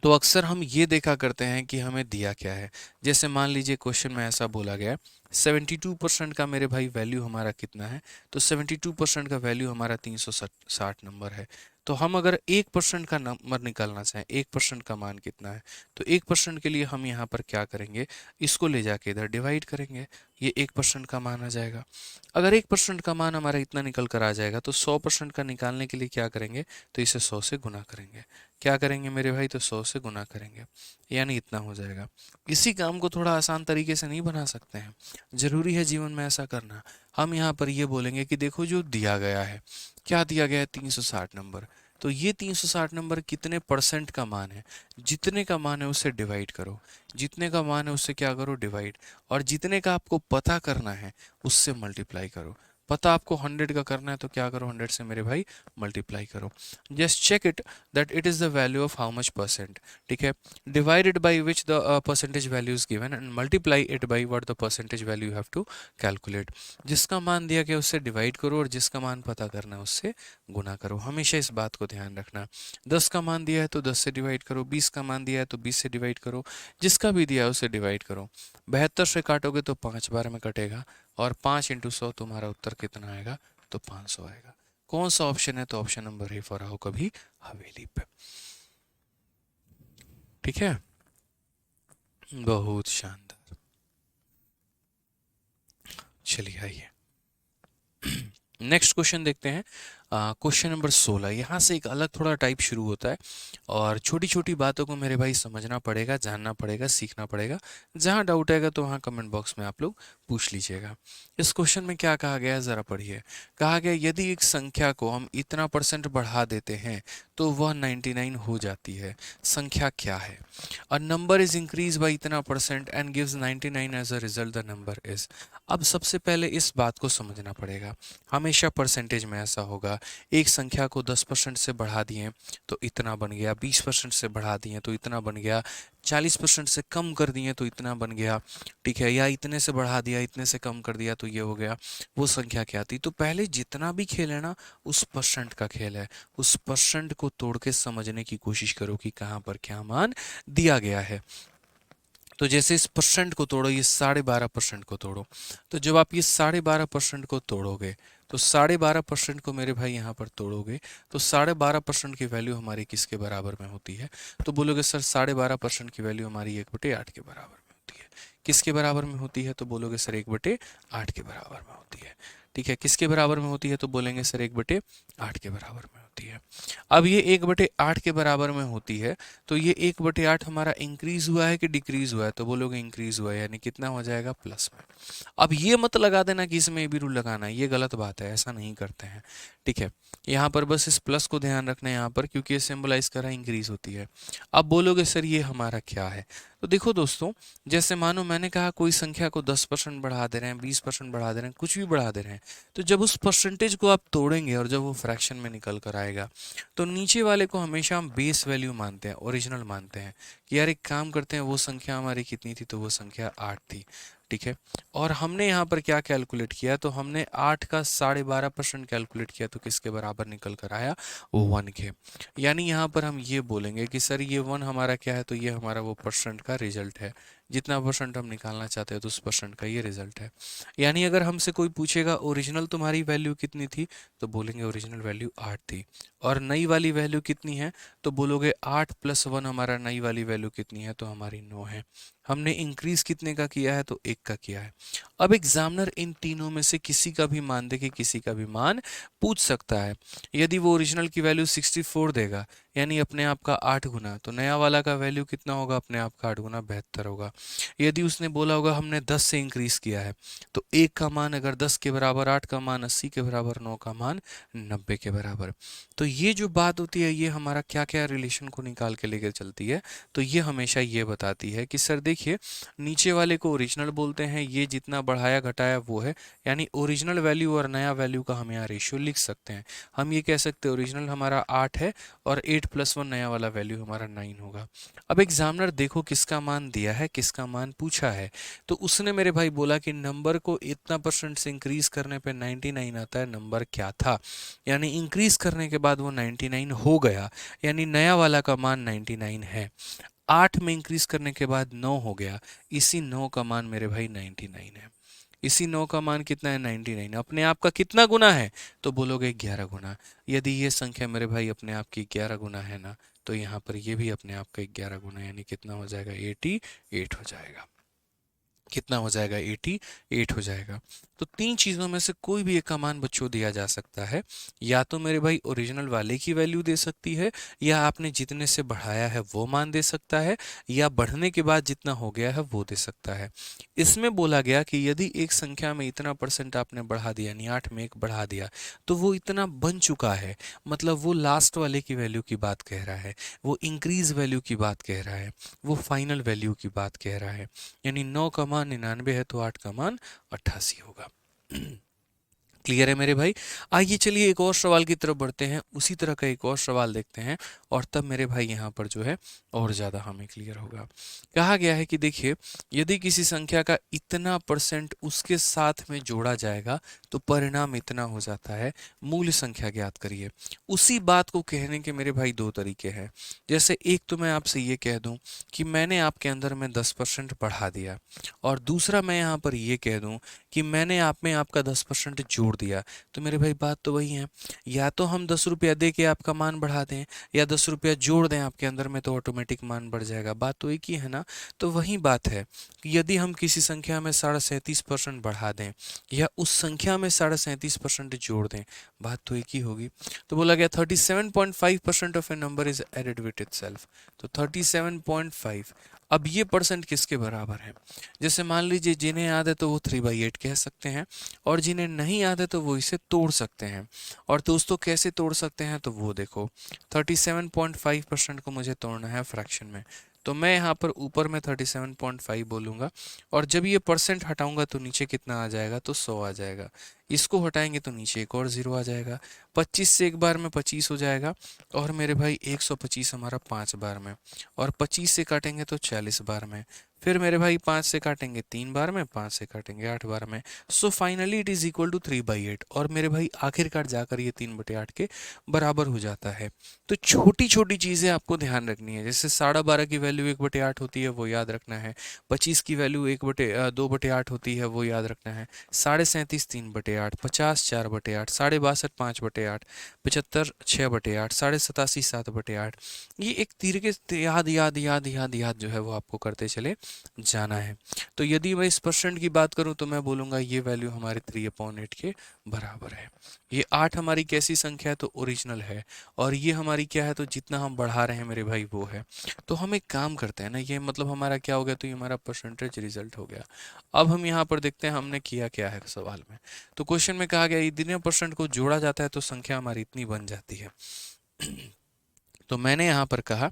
तो अक्सर हम ये देखा करते हैं कि हमें दिया क्या है। जैसे मान लीजिए क्वेश्चन में ऐसा बोला गया है 72% का मेरे भाई वैल्यू हमारा कितना है, तो 72% का वैल्यू हमारा 360 नंबर है। तो हम अगर 1% का नंबर निकालना चाहें, 1% का मान कितना है, तो 1% के लिए हम यहाँ पर क्या करेंगे, इसको ले जाके इधर डिवाइड करेंगे, ये 1% का मान आ जाएगा। अगर 1% का मान हमारा इतना निकल कर आ जाएगा, तो 100% का निकालने के लिए क्या करेंगे, तो इसे 100 से गुना करेंगे। क्या करेंगे मेरे भाई, तो 100 से गुना करेंगे, यानी इतना हो जाएगा। इसी काम को थोड़ा आसान तरीके से नहीं बना सकते हैं? जरूरी है जीवन में ऐसा करना। हम यहाँ पर ये बोलेंगे कि देखो जो दिया गया है, क्या दिया गया है, 360 नंबर। तो ये 360 नंबर कितने परसेंट का मान है, जितने का मान है उससे डिवाइड करो, जितने का मान है उससे क्या करो, डिवाइड, और जितने का आपको पता करना है उससे मल्टीप्लाई करो। पता आपको 100 का करना है तो क्या करो, 100 से मेरे भाई मल्टीप्लाई करो। Just check it that it is the value of how much percent, ठीक है, divided by which the percentage value is given and multiply it by what the percentage value you have to calculate. जिसका मान दिया गया उससे divide करो और जिसका मान पता करना है उससे गुना करो। हमेशा इस बात को ध्यान रखना। 10 का मान दिया है तो 10 से डिवाइड करो, 20 का मान दिया है तो 20 से डिवाइड करो, जिसका भी दिया है उसे डिवाइड करो। 72 से काटोगे तो 5 बार में कटेगा और 5 इंटू 100 तुम्हारा उत्तर कितना आएगा, तो 500 आएगा। कौन सा ऑप्शन है, तो ऑप्शन नंबर ए फॉर आओ कभी हवेली पे। ठीक है, बहुत शानदार। चलिए आइए नेक्स्ट क्वेश्चन देखते हैं। Question number 16। यहाँ से एक अलग थोड़ा टाइप शुरू होता है और छोटी छोटी बातों को मेरे भाई समझना पड़ेगा, जानना पड़ेगा, सीखना पड़ेगा। जहाँ डाउट आएगा तो वहाँ कमेंट बॉक्स में आप लोग पूछ लीजिएगा। इस क्वेश्चन में क्या कहा गया है ज़रा पढ़िए। कहा गया यदि एक संख्या को हम इतना % बढ़ा देते हैं तो वह 99 हो जाती है। संख्या क्या है? A number is increase by इतना % and gives 99 as a result the number is. अब सबसे पहले इस बात को समझना पड़ेगा। हमेशा परसेंटेज में ऐसा होगा, एक संख्या को 10% से बढ़ा दिए तो इतना बन गया, 20% से बढ़ा दिए तो इतना बन गया, 40% से कम कर दिए तो इतना बन गया, ठीक है, या इतने से बढ़ा दिया, इतने से कम कर दिया तो ये हो गया। वो संख्या क्या थी? तो पहले जितना भी खेल है ना उस % का खेल है। उस % को तोड़ के समझने की कोशिश करो कि कहाँ पर क्या मान दिया गया है। तो जैसे इस % को तोड़ो, ये 12.5% को तोड़ो, तो जब आप ये 12.5% को तोड़ोगे तो 12.5% को मेरे भाई यहाँ पर तोड़ोगे तो 12.5% की वैल्यू हमारी किसके बराबर में होती है? तो बोलोगे सर 12.5% की वैल्यू हमारी 1/8 के बराबर में होती है। किसके बराबर में होती है? तो बोलोगे सर 1/8 के बराबर में होती है। ठीक है, किसके बराबर में होती है? तो बोलेंगे सर 1/8 के बराबर में होती है। अब ये 1/8 के बराबर में होती है तो ये 1/8 हमारा इंक्रीज हुआ है कि डिक्रीज हुआ है? तो बोलोगे इंक्रीज हुआ है, यानी कितना हो जाएगा? प्लस में। अब ये मत लगा देना कि इसमें ए बी रूल लगाना है, ये गलत बात है, ऐसा नहीं करते हैं। ठीक है, यहाँ पर बस इस प्लस को ध्यान रखना है यहाँ पर, क्योंकि ये सिंबलाइज कर रहा है इंक्रीज होती है। अब बोलोगे सर ये हमारा क्या है? तो देखो दोस्तों, जैसे मानो मैंने कहा कोई संख्या को 10% बढ़ा दे रहे हैं, 20% बढ़ा दे रहे हैं, कुछ भी बढ़ा दे रहे हैं, तो जब उस परसेंटेज को आप तोड़ेंगे और जब वो फ्रैक्शन में निकल कर आएगा तो नीचे वाले को हमेशा हम बेस वैल्यू मानते हैं, ओरिजिनल मानते हैं कि यार एक काम करते हैं, वो संख्या हमारी कितनी थी? तो वो संख्या 8 थी। ठीक है, और हमने यहाँ पर क्या कैलकुलेट किया? तो हमने 8 का 12.5% कैलकुलेट किया तो किसके बराबर निकल कर आया? वो 1 के। यानी यहाँ पर हम ये बोलेंगे कि सर ये 1 हमारा क्या है? तो ये हमारा वो % का रिजल्ट है। जितना % हम निकालना चाहते हैं तो उस % का ये रिजल्ट है। यानी अगर हमसे कोई पूछेगा ओरिजिनल तुम्हारी वैल्यू कितनी थी? तो बोलेंगे ओरिजिनल वैल्यू 8 थी। और नई वाली वैल्यू कितनी है? तो बोलोगे 8 + 1 हमारा नई वाली वैल्यू कितनी है? तो हमारी 9 है। हमने इंक्रीज कितने का किया है? तो 1 का किया है। अब एग्जामिनर इन तीनों में से किसी का भी मान दे के किसी का भी मान पूछ सकता है। यदि वो ओरिजिनल की वैल्यू 64 देगा, यानी अपने आप का 8 गुना, तो नया वाला का वैल्यू कितना होगा? अपने आप का 8 गुना 72 होगा। यदि उसने बोला होगा हमने 10 से इंक्रीज किया है, तो 1 का मान अगर 10 के बराबर, 8 का मान 80 के बराबर, 9 का मान 90 के बराबर। तो ये जो बात होती है ये हमारा क्या क्या रिलेशन को निकाल के लेकर चलती है? तो ये हमेशा ये बताती है कि सर देखिए, नीचे वाले को ओरिजिनल बोलते हैं, ये जितना बढ़ाया घटाया वो है, यानी ओरिजिनल वैल्यू और नया वैल्यू का हम यहाँ रेशियो लिख सकते हैं। हम ये कह सकते हैं ओरिजिनल हमारा 8 है और 8 + 1 नया वाला वैल्यू हमारा 9 होगा। अब एग्जामिनर देखो किसका मान दिया है, किसका मान पूछा है। तो उसने मेरे भाई बोला कि नंबर को इतना % से इंक्रीज करने पे 99 आता है, नंबर क्या था? यानी इंक्रीज करने के बाद वो 99 हो गया, यानी नया वाला का मान 99 है। 8 में इंक्रीज करने के बाद 9 हो गया, इसी 9 का मान मेरे भाई 99 है। इसी 9 का मान कितना है? 99। अपने आप का कितना गुना है? तो बोलोगे 11 गुना। यदि ये संख्या मेरे भाई अपने आप की 11 गुना है ना, तो यहाँ पर ये भी अपने आप का 11 गुना, यानी कितना हो जाएगा? 88 हो जाएगा। कितना हो जाएगा? 88 हो जाएगा। तो तीन चीज़ों में से कोई भी एक का मान बच्चों दिया जा सकता है। या तो मेरे भाई ओरिजिनल वाले की वैल्यू दे सकती है, या आपने जितने से बढ़ाया है वो मान दे सकता है, या बढ़ने के बाद जितना हो गया है वो दे सकता है। इसमें बोला गया कि यदि एक संख्या में इतना % आपने बढ़ा दिया, यानी 8 में 1 बढ़ा दिया, तो वो इतना बन चुका है, मतलब वो लास्ट वाले की वैल्यू की बात कह रहा है, वो इंक्रीज वैल्यू की बात कह रहा है, वो फाइनल वैल्यू की बात कह रहा है। यानी 9 का मान 99 है तो 8 का मान 88 होगा। क्लियर है मेरे भाई। आइए चलिए एक और सवाल की तरफ बढ़ते हैं, उसी तरह का एक और सवाल देखते हैं और तब मेरे भाई यहाँ पर जो है और ज़्यादा हमें क्लियर होगा। कहा गया है कि देखिए, यदि किसी संख्या का इतना परसेंट उसके साथ में जोड़ा जाएगा तो परिणाम इतना हो जाता है, मूल संख्या ज्ञात करिए। उसी बात को कहने के मेरे भाई दो तरीके हैं। जैसे एक तो मैं आपसे ये कह दूं कि मैंने आपके अंदर में 10% बढ़ा दिया, और दूसरा मैं यहाँ पर ये कह दूं कि मैंने आप में आपका 10% जोड़ दिया। तो मेरे भाई बात तो वही है, या तो हम 10 रुपया दे के आपका मान बढ़ा दें या 10 रुपया जोड़ दें आपके अंदर में, तो ऑटोमेटिक मान बढ़ जाएगा। बात तो एक ही है ना। तो वही बात है कि यदि हम किसी संख्या में 37.5% बढ़ा दें या उस संख्या में 37.5% जोड़ दें, बात तो एक ही होगी। तो बोला गया 37.5% of a number is added with itself. तो 37.5, अब ये परसेंट किसके बराबर है? जैसे मान लीजिए जिन्हें याद है तो वो 3/8 कह सकते हैं, और जिन्हें नहीं याद है तो वो इसे तोड़ सकते हैं। और दोस्तों कैसे तोड़ सकते हैं तो वो देखो, 37.5% को मुझे तोड़ना है फ्रैक्शन में, तो मैं यहाँ पर ऊपर में 37.5 बोलूँगा, और जब ये परसेंट हटाऊंगा तो नीचे कितना आ जाएगा? तो 100 आ जाएगा। इसको हटाएंगे तो नीचे एक और 0 आ जाएगा। 25 से एक बार में 25 हो जाएगा, और मेरे भाई 125 हमारा 5 बार में, और 25 से काटेंगे तो 40 बार में। फिर मेरे भाई 5 से काटेंगे 3 बार में, 5 से काटेंगे 8 बार में। So finally it is equal to 3/8, और मेरे भाई आखिरकार जाकर ये 3/8 के बराबर हो जाता है। तो छोटी छोटी चीज़ें आपको ध्यान रखनी है, जैसे 12.5 की वैल्यू 1/8 होती है, वो याद रखना है। 25 की वैल्यू 2/8 होती है, वो याद रखना है। 37.5 3/8, 50 4/8, 62 5/8, 75 6/8, 87 7/8। ये एक तरीके से याद याद याद याद याद जो है वो आपको करते चले जाना है। तो यदि मैं इस परसेंट की बात करूं तो मैं बोलूंगा ये वैल्यू हमारे 3/8 के बराबर है। ये 8 हमारी कैसी संख्या है? तो ओरिजिनल है, और ये हमारी क्या है? तो जितना हम बढ़ा रहे हैं मेरे भाई वो है। तो हम एक काम करते हैं ना, ये मतलब हमारा क्या हो गया? तो ये हमारा परसेंटेज रिजल्ट हो गया। अब हम यहाँ पर देखते हैं हमने किया क्या है सवाल में। तो क्वेश्चन में कहा गया इतने परसेंट को जोड़ा जाता है तो संख्या हमारी इतनी बन जाती है। तो मैंने यहाँ पर कहा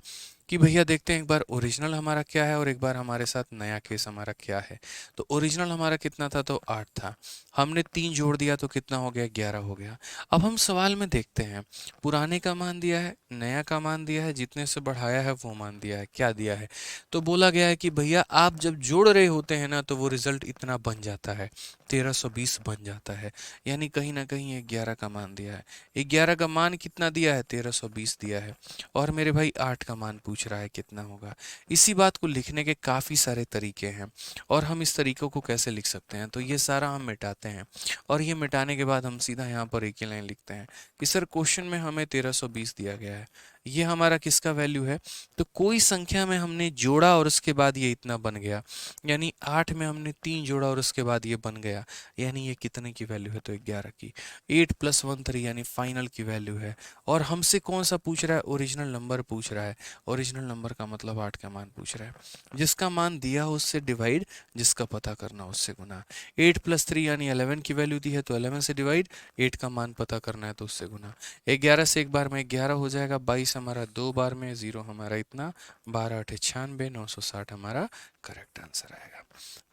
कि भैया देखते हैं एक बार ओरिजिनल हमारा क्या है और एक बार हमारे साथ नया केस हमारा क्या है। तो ओरिजिनल हमारा कितना था? तो 8 था। हमने 3 जोड़ दिया तो कितना हो गया? 11 हो गया। अब हम सवाल में देखते हैं, पुराने का मान दिया है, नया का मान दिया है, जितने से बढ़ाया है वो मान दिया है। क्या दिया है? तो बोला गया है कि भैया आप जब जोड़ रहे होते हैं ना तो वो रिजल्ट इतना बन जाता है, 1320 बन जाता है। यानी कहीं ना कहीं 11 का मान दिया है। 11 का मान कितना दिया है? 1320 दिया है। और मेरे भाई 8 का मान पूछ रहा है कितना होगा। इसी बात को लिखने के काफ़ी सारे तरीके हैं, और हम इस तरीकों को कैसे लिख सकते हैं? तो ये सारा हम मिटाते हैं, और ये मिटाने के बाद हम सीधा यहाँ पर एक ही लाइन लिखते हैं कि सर क्वेश्चन में हमें 1320 दिया गया है, ये हमारा किसका वैल्यू है? तो कोई संख्या में हमने जोड़ा और उसके बाद ये इतना बन गया, यानी 8 में हमने 3 जोड़ा और उसके बाद ये बन गया, यानी ये कितने की वैल्यू है? तो 11 की। 8 + 1 3 यानी फाइनल की वैल्यू है। और हमसे कौन सा पूछ रहा है? ओरिजिनल नंबर पूछ रहा है। ओरिजिनल नंबर का मतलब 8 का मान पूछ रहा है। जिसका मान दिया हो उससे डिवाइड, जिसका पता करना हो उससे गुना। 8 + 3 यानी 11 की वैल्यू दी है तो 11 से डिवाइड, 8 का मान पता करना है तो उससे गुना। 11 से एक बार में 11 हो जाएगा, 22 हमारा 2 बार में, 0 हमारा इतना, 12 8 96, 960 हमारा करेक्ट आंसर आएगा।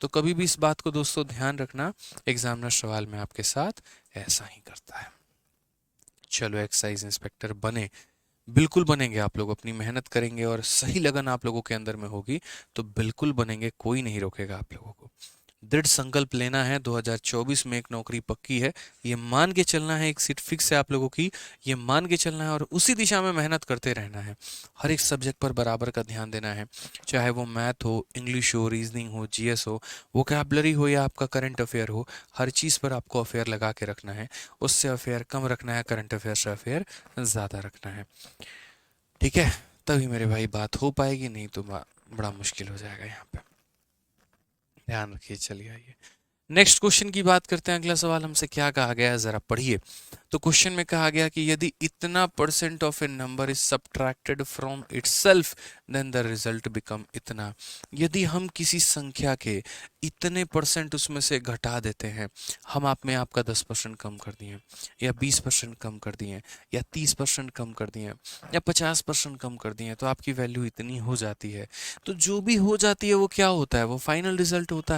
तो कभी भी इस बात को दोस्तों ध्यान रखना, एग्जामिनर सवाल में आपके साथ ऐसा ही करता है। चलो एक्सरसाइज इंस्पेक्टर बने, बिल्कुल बनेंगे। आप लोग अपनी मेहनत करेंगे और सही लगन आप लोगों के अंदर में होगी तो बिल्कुल बनेंगे, कोई नहीं रोकेगा आप लोगों को। दृढ़ संकल्प लेना है, 2024 में एक नौकरी पक्की है, ये मान के चलना है, एक सीट फिक्स है आप लोगों की, ये मान के चलना है और उसी दिशा में मेहनत करते रहना है। हर एक सब्जेक्ट पर बराबर का ध्यान देना है, चाहे वो मैथ हो, इंग्लिश हो, रीजनिंग हो, जीएस हो, वोकैबलरी हो या आपका करंट अफेयर हो, हर चीज़ पर आपको अफेयर लगा के रखना है। उससे अफेयर कम रखना है, करंट अफेयर से अफेयर ज़्यादा रखना है। ठीक है, तभी मेरे भाई बात हो पाएगी, नहीं तो बड़ा मुश्किल हो जाएगा यहाँ पे। ध्यान रखिए। चलिए आइए नेक्स्ट क्वेश्चन की बात करते हैं। अगला सवाल हमसे क्या कहा गया है, जरा पढ़िए। तो क्वेश्चन में कहा गया कि यदि इतना percent of a number is subtracted from itself then the result become इतना। यदि हम किसी संख्या के इतने परसेंट उसमें से घटा देते हैं, हम आप में आपका 10% कम कर दिए या 20% कम कर दिए या 30% कम कर दिए या 50% कम कर दिए, तो आपकी वैल्यू इतनी हो जाती है। तो जो भी हो जाती है वो क्या होता है, वो फाइनल रिजल्ट होता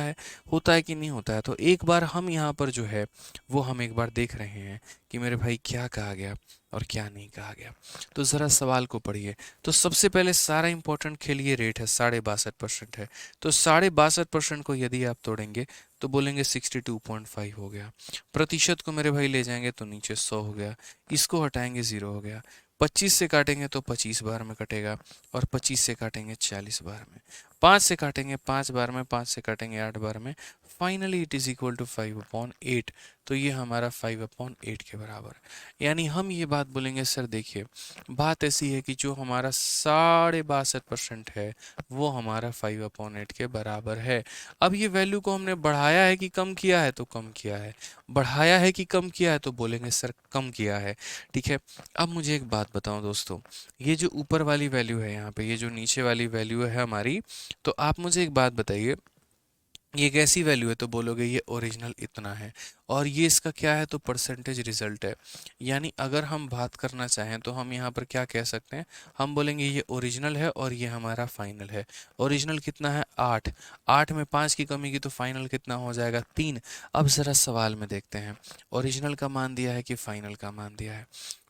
है कि नहीं होता है। तो एक बार हम यहाँ पर जो है वो हम एक बार देख रहे हैं कि मेरे भाई क्या कहा गया और क्या नहीं कहा गया। तो ज़रा सवाल को पढ़िए। तो सबसे पहले सारा इंपॉर्टेंट खेल ये रेट है 62.5% है। तो 62.5% को यदि आप तोड़ेंगे तो बोलेंगे 62.5 हो गया। प्रतिशत को मेरे भाई ले जाएंगे तो नीचे 100 हो गया, इसको हटाएंगे 0 हो गया। 25 से काटेंगे तो 25 बार में कटेगा और 25 से काटेंगे 40 बार में। 5 से काटेंगे 5 बार में, 5 से काटेंगे 8 बार में। Finally it is equal to 5/8। तो ये हमारा 5/8 के बराबर। यानी हम ये बात बोलेंगे सर देखिए बात ऐसी है कि जो हमारा 62.5% है वो हमारा 5/8 के बराबर है। अब ये वैल्यू को हमने बढ़ाया है कि कम किया है, तो कम किया है। बढ़ाया है कि कम किया है, तो बोलेंगे सर कम किया है। ठीक है। अब मुझे एक बात बताओ दोस्तों, ये जो ऊपर वाली वैल्यू है यहाँ पे, ये जो नीचे वाली वैल्यू है हमारी, तो आप मुझे एक बात बताइए ये कैसी वैल्यू है। तो बोलोगे ये ओरिजिनल इतना है और ये इसका क्या है, तो परसेंटेज रिजल्ट है। यानी अगर हम बात करना चाहें तो हम यहाँ पर क्या कह सकते हैं, हम बोलेंगे ये ओरिजिनल है और ये हमारा फाइनल है। ओरिजिनल कितना है 8, 8 में 5 की कमी की तो फाइनल कितना हो जाएगा 3। अब ज़रा सवाल में देखते हैं ओरिजिनल का मान दिया है कि फाइनल का मान दिया है।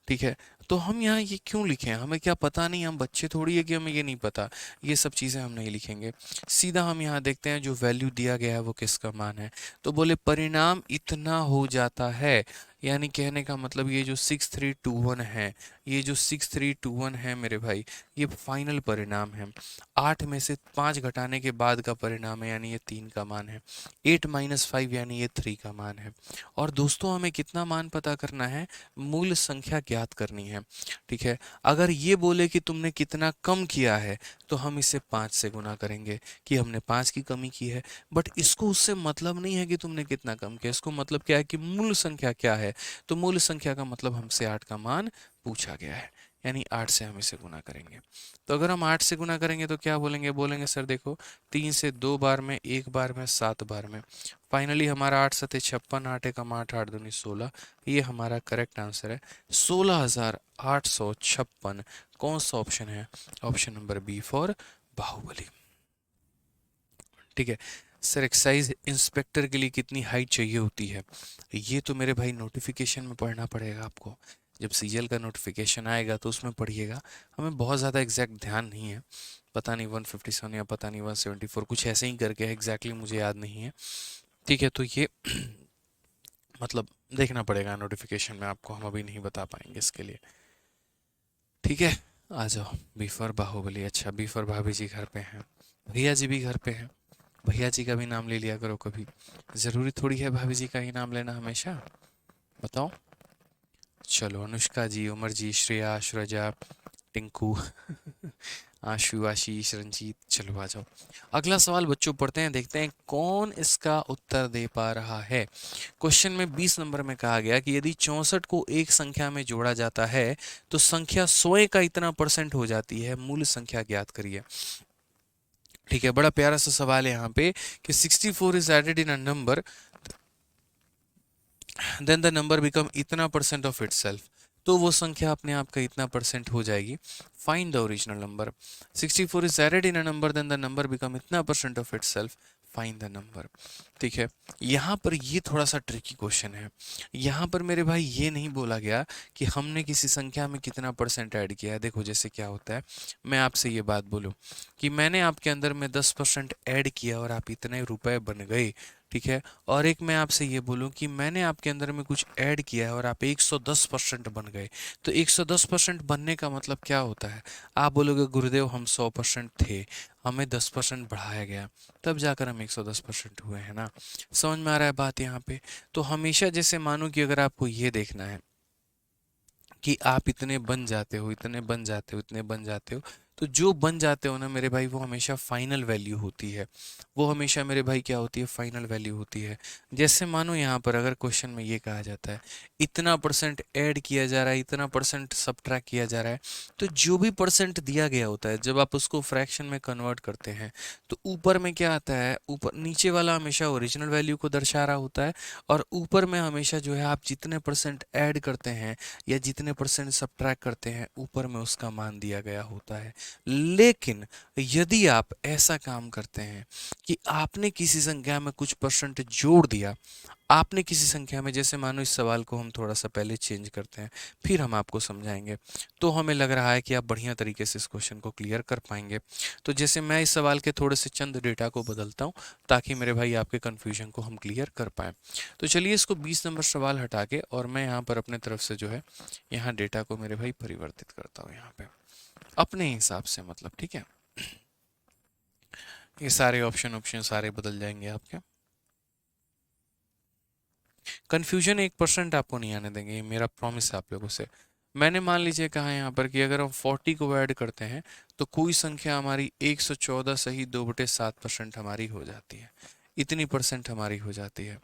ठीक है। तो हम यहाँ ये क्यों लिखे हैं, हमें क्या पता नहीं, हम बच्चे थोड़ी है कि हमें ये नहीं पता। ये सब चीज़ें हम नहीं लिखेंगे, सीधा हम यहाँ देखते हैं जो वैल्यू दिया गया है वो किसका मान है। तो बोले परिणाम इतना हो जाता है, यानी कहने का मतलब ये जो 6321 है, ये जो 6321 है मेरे भाई, ये फाइनल परिणाम है। 8 में से 5 घटाने के बाद का परिणाम है, यानी ये 3 का मान है। 8 - 5 यानी ये 3 का मान है। और दोस्तों हमें कितना मान पता करना है, मूल संख्या ज्ञात करनी है। ठीक है। अगर ये बोले कि तुमने कितना कम किया है तो हम इसे 5 से गुना करेंगे कि हमने 5 की कमी की है। बट इसको उससे मतलब नहीं है कि तुमने कितना कम किया, इसको मतलब क्या है कि मूल संख्या क्या है। तो मूल संख्या का मतलब हमसे 8 का मान पूछा गया है, यानी 8 से हम इसे गुना करेंगे। तो अगर हम 8 से गुना करेंगे तो क्या बोलेंगे, बोलेंगे सर देखो 3 से 2 बार में, 1 बार में, 7 बार में। फाइनली हमारा 8 7 56, 8 एकम 8, 8 दूनी 16। ये हमारा करेक्ट आंसर है 16,856। कौन सा ऑप्शन है, option number b for Baahubali. ठीक है। सर एक्साइज इंस्पेक्टर के लिए कितनी हाइट चाहिए होती है, ये तो मेरे भाई नोटिफिकेशन में पढ़ना पड़ेगा आपको। जब सीजीएल का नोटिफिकेशन आएगा तो उसमें पढ़िएगा। हमें बहुत ज़्यादा एग्जैक्ट ध्यान नहीं है, पता नहीं 157 या पता नहीं 174 कुछ ऐसे ही करके है, एग्जैक्टली मुझे याद नहीं है। ठीक है। तो ये मतलब देखना पड़ेगा नोटिफिकेशन में आपको, हम अभी नहीं बता पाएंगे इसके लिए। ठीक है। आ जाओ बी फॉर बाहुबली। अच्छा बी फॉर भाभी जी घर पे हैं, भैया जी भी घर पे हैं, भैया जी का भी नाम ले लिया करो कभी। ज़रूरी थोड़ी है भाभी जी का ही नाम लेना हमेशा, बताओ। चलो अनुष्का जी, उमर जी, श्रेया, श्रजा, टिंकू आशु, आशीष, रंजीत, चलो आ जाओ। अगला सवाल बच्चों पढ़ते हैं, देखते हैं कौन इसका उत्तर दे पा रहा है। क्वेश्चन में 20 नंबर में कहा गया कि यदि 64 को एक संख्या में जोड़ा जाता है तो संख्या 100 का इतना परसेंट हो जाती है, मूल संख्या ज्ञात करिए। ठीक है। बड़ा प्यारा सा सवाल है यहाँ पे कि 64 is added in a number then the number become इतना परसेंट ऑफ इटसेल्फ। तो वो संख्या अपने आप का इतना परसेंट हो जाएगी। Find the original number. 64 is added in a number then the number become इतना percent of itself, find the number. ठीक है। यहाँ पर ये थोड़ा सा ट्रिकी क्वेश्चन है। यहाँ पर मेरे भाई ये नहीं बोला गया कि हमने किसी संख्या में कितना परसेंट ऐड किया है। देखो जैसे क्या होता है, मैं आपसे ये बात बोलूँ कि मैंने आपके अंदर में 10% ऐड किया और आप इतने रुपए बन गए। ठीक है। और एक मैं आपसे ये बोलूं कि मैंने आपके अंदर में कुछ ऐड किया है और आप 110% बन गए। तो 110% बनने का मतलब क्या होता है, आप बोलोगे गुरुदेव हम 100% थे, हमें 10% बढ़ाया गया, तब जाकर हम 110% हुए हैं ना। समझ में आ रहा है बात यहाँ पे। तो हमेशा जैसे मानो कि अगर आपको ये देखना है कि आप इतने बन जाते हो, इतने बन जाते हो, इतने बन जाते हो, तो जो बन जाते हो ना मेरे भाई वो हमेशा फाइनल वैल्यू होती है, वो हमेशा मेरे भाई क्या होती है, फाइनल वैल्यू होती है। जैसे मानो यहाँ पर अगर क्वेश्चन में ये कहा जाता है इतना परसेंट ऐड किया जा रहा है, इतना परसेंट सबट्रैक्ट किया जा रहा है, तो जो भी परसेंट दिया गया होता है जब आप उसको फ्रैक्शन में कन्वर्ट करते हैं तो ऊपर में क्या आता है, ऊपर नीचे वाला हमेशा ओरिजिनल वैल्यू को दर्शा रहा होता है, और ऊपर में हमेशा जो है आप जितने परसेंट ऐड करते हैं या जितने परसेंट सबट्रैक्ट करते हैं ऊपर में उसका मान दिया गया होता है। लेकिन यदि आप ऐसा काम करते हैं कि आपने किसी संख्या में कुछ परसेंट जोड़ दिया, आपने किसी संख्या में, जैसे मानो इस सवाल को हम थोड़ा सा पहले चेंज करते हैं फिर हम आपको समझाएंगे, तो हमें लग रहा है कि आप बढ़िया तरीके से इस क्वेश्चन को क्लियर कर पाएंगे। तो जैसे मैं इस सवाल के थोड़े से चंद डेटा को बदलता हूं ताकि मेरे भाई आपके कन्फ्यूजन को हम क्लियर कर पाए। तो चलिए इसको 20 नंबर सवाल हटा के और मैं यहाँ पर अपने तरफ से जो है यहाँ डेटा को मेरे भाई परिवर्तित करता हूँ यहाँ पे अपने हिसाब से, मतलब ठीक है। ये सारे ऑप्शन ऑप्शन सारे बदल जाएंगे आपके। कंफ्यूजन 1% आपको नहीं आने देंगे, ये मेरा प्रॉमिस है आप लोगों से। मैंने मान लीजिए कहा यहाँ पर कि अगर हम 40 को ऐड करते हैं तो कोई संख्या हमारी 114 सही 2/7% हमारी हो जाती है, इतनी परसेंट हमारी हो जाती है।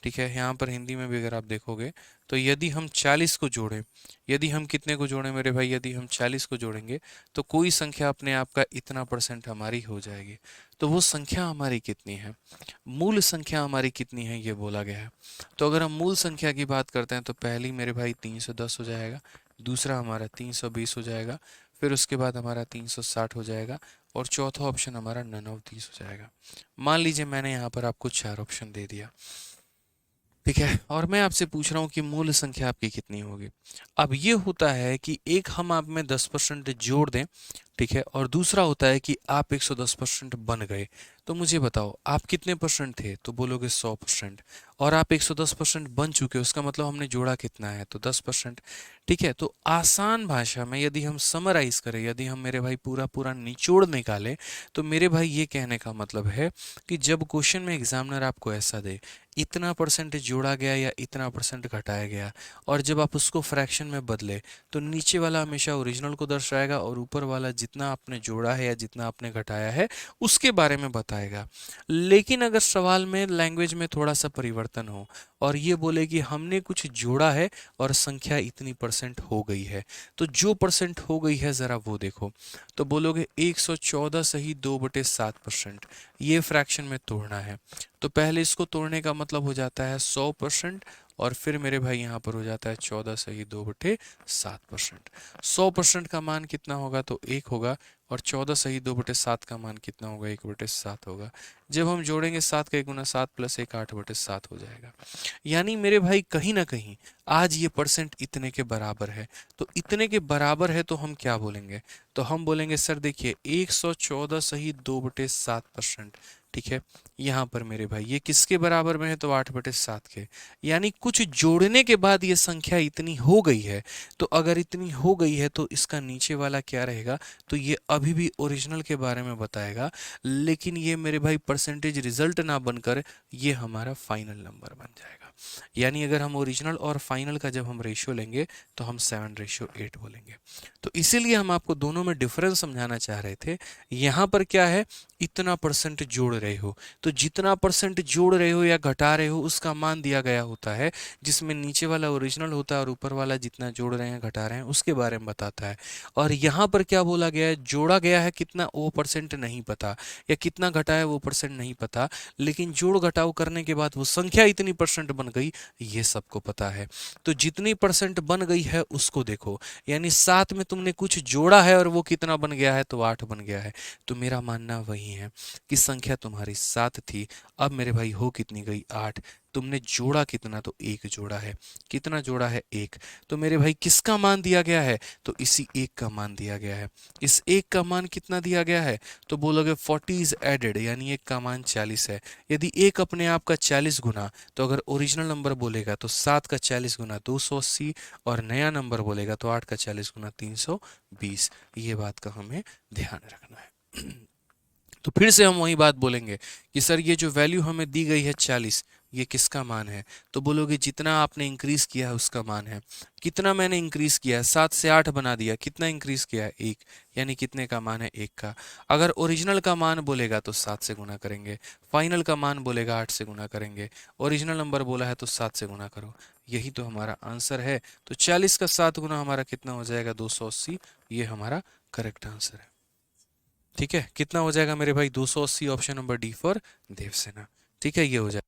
ठीक है, यहाँ पर हिंदी में भी अगर आप देखोगे तो यदि हम 40 को जोड़ें, यदि हम कितने को जोड़ें मेरे भाई, यदि हम 40 को जोड़ेंगे तो कोई संख्या अपने आप का इतना परसेंट हमारी हो जाएगी। तो वो संख्या हमारी कितनी है, मूल संख्या हमारी कितनी है ये बोला गया है। तो अगर हम मूल संख्या की बात करते हैं तो पहली मेरे भाई 310 हो जाएगा, दूसरा हमारा 320 हो जाएगा, फिर उसके बाद हमारा 360 हो जाएगा, और चौथा ऑप्शन हमारा नन ऑफ दीज हो जाएगा। मान लीजिए मैंने यहाँ पर आपको 4 ऑप्शन दे दिया, ठीक है, और मैं आपसे पूछ रहा हूँ कि मूल संख्या आपकी कितनी होगी। अब ये होता है कि एक हम आप में 10% जोड़ दें, ठीक है, और दूसरा होता है कि आप 110% बन गए। तो मुझे बताओ आप कितने परसेंट थे, तो बोलोगे 100%, और आप 110% बन चुके हो, उसका मतलब हमने जोड़ा कितना है, तो 10%। ठीक है, तो आसान भाषा में यदि हम समराइज करें, यदि हम मेरे भाई पूरा पूरा निचोड़ निकालें, तो मेरे भाई ये कहने का मतलब है कि जब क्वेश्चन में एग्जामिनर आपको ऐसा दे इतना परसेंट जोड़ा गया या इतना परसेंट घटाया गया, और जब आप उसको फ्रैक्शन में बदले तो नीचे वाला हमेशा ओरिजिनल को दर्शाएगा और ऊपर वाला जितना आपने जोड़ा है या जितना आपने घटाया है उसके बारे में बताएगा। लेकिन अगर सवाल में लैंग्वेज में थोड़ा सा परिवर्तन हो और ये बोले कि हमने कुछ जोड़ा है और संख्या इतनी परसेंट हो गई है, तो जो परसेंट हो गई है जरा वो देखो, तो बोलोगे 114 सही 2/7%, ये फ्रैक्शन में तोड़ना है। तो पहले इसको तोड़ने का मतलब हो जाता है 100%, और फिर मेरे भाई यहाँ पर हो जाता है 14 सही 2/7%। 100% का मान कितना होगा, तो 1 होगा, और 14 सही 2/7 का मान कितना होगा, 1/7 होगा। जब हम जोड़ेंगे 7 का 1 गुना 7 प्लस 1 8/7 हो जाएगा। यानी मेरे भाई कहीं ना कहीं आज ये परसेंट इतने के बराबर है, तो इतने के बराबर है तो हम क्या बोलेंगे, तो हम बोलेंगे सर देखिए 114 सही 2/7%, ठीक है। यहाँ पर मेरे भाई ये किसके बराबर में है, तो 8/7 के। यानी कुछ जोड़ने के बाद ये संख्या इतनी हो गई है, तो अगर इतनी हो गई है तो इसका नीचे वाला क्या रहेगा, तो ये अभी भी ओरिजिनल के बारे में बताएगा, लेकिन ये मेरे भाई परसेंटेज रिजल्ट ना बनकर ये हमारा फाइनल नंबर बन जाएगा। यानी अगर हम ओरिजिनल और फाइनल का जब हम रेशियो लेंगे तो हम 7:8 बोलेंगे। तो इसीलिए हम आपको दोनों में डिफरेंस समझाना चाह रहे थे। यहाँ पर क्या है, इतना परसेंट जोड़ रहे हो, तो जितना परसेंट जोड़ रहे हो या घटा रहे हो उसका मान दिया गया होता है, जिसमें नीचे वाला ओरिजिनल होता है और ऊपर वाला जितना जोड़ रहे हैं घटा रहे हैं उसके बारे में बताता है। और यहाँ पर क्या बोला गया है, जोड़ा गया है कितना वो परसेंट नहीं पता, या कितना घटा है वो परसेंट नहीं पता, लेकिन जोड़ घटाव करने के बाद वो संख्या इतनी परसेंट बन गई ये सबको पता है। तो जितनी परसेंट बन गई है उसको देखो, यानी 7 में तुमने कुछ जोड़ा है और वो कितना बन गया है, तो 8 बन गया है। तो मेरा मानना वही है कि संख्या तुम्हारी 7 थी, अब मेरे भाई हो कितनी गई, 8। तुमने जोड़ा कितना, तो 1 जोड़ा है। कितना जोड़ा है, 1। तो मेरे भाई किसका मान दिया गया है, तो इसी 1 का मान दिया गया है। इस 1 का मान कितना दिया गया है, तो बोलोगे 40 इज एडेड, यानी 1 का मान 40 है। यदि 1 अपने आप का 40 गुना, तो अगर ओरिजिनल नंबर बोलेगा तो 7 का 40 गुना 280, और नया नंबर बोलेगा तो 8 का 40 गुना 320। ये बात का हमें ध्यान रखना है। तो फिर से हम वही बात बोलेंगे कि सर ये जो वैल्यू हमें दी गई है 40, ये किसका मान है? तो बोलोगे जितना आपने इंक्रीज किया है उसका मान है। कितना मैंने इंक्रीज किया है? 7 से 8 बना दिया। कितना इंक्रीज किया है? 1। यानी कितने का मान है? 1 का। अगर ओरिजिनल का मान बोलेगा तो 7 से गुना करेंगे, फाइनल का मान बोलेगा 8 से गुना करेंगे, ओरिजिनल नंबर बोला है तो 7 से गुना करो। यही तो हमारा आंसर है। तो 40 का 7 गुना हमारा कितना हो जाएगा? 280। ये हमारा करेक्ट आंसर है। ठीक है, कितना हो जाएगा मेरे भाई? 280, option number d for Devasena. ठीक है, ये हो जाएगा।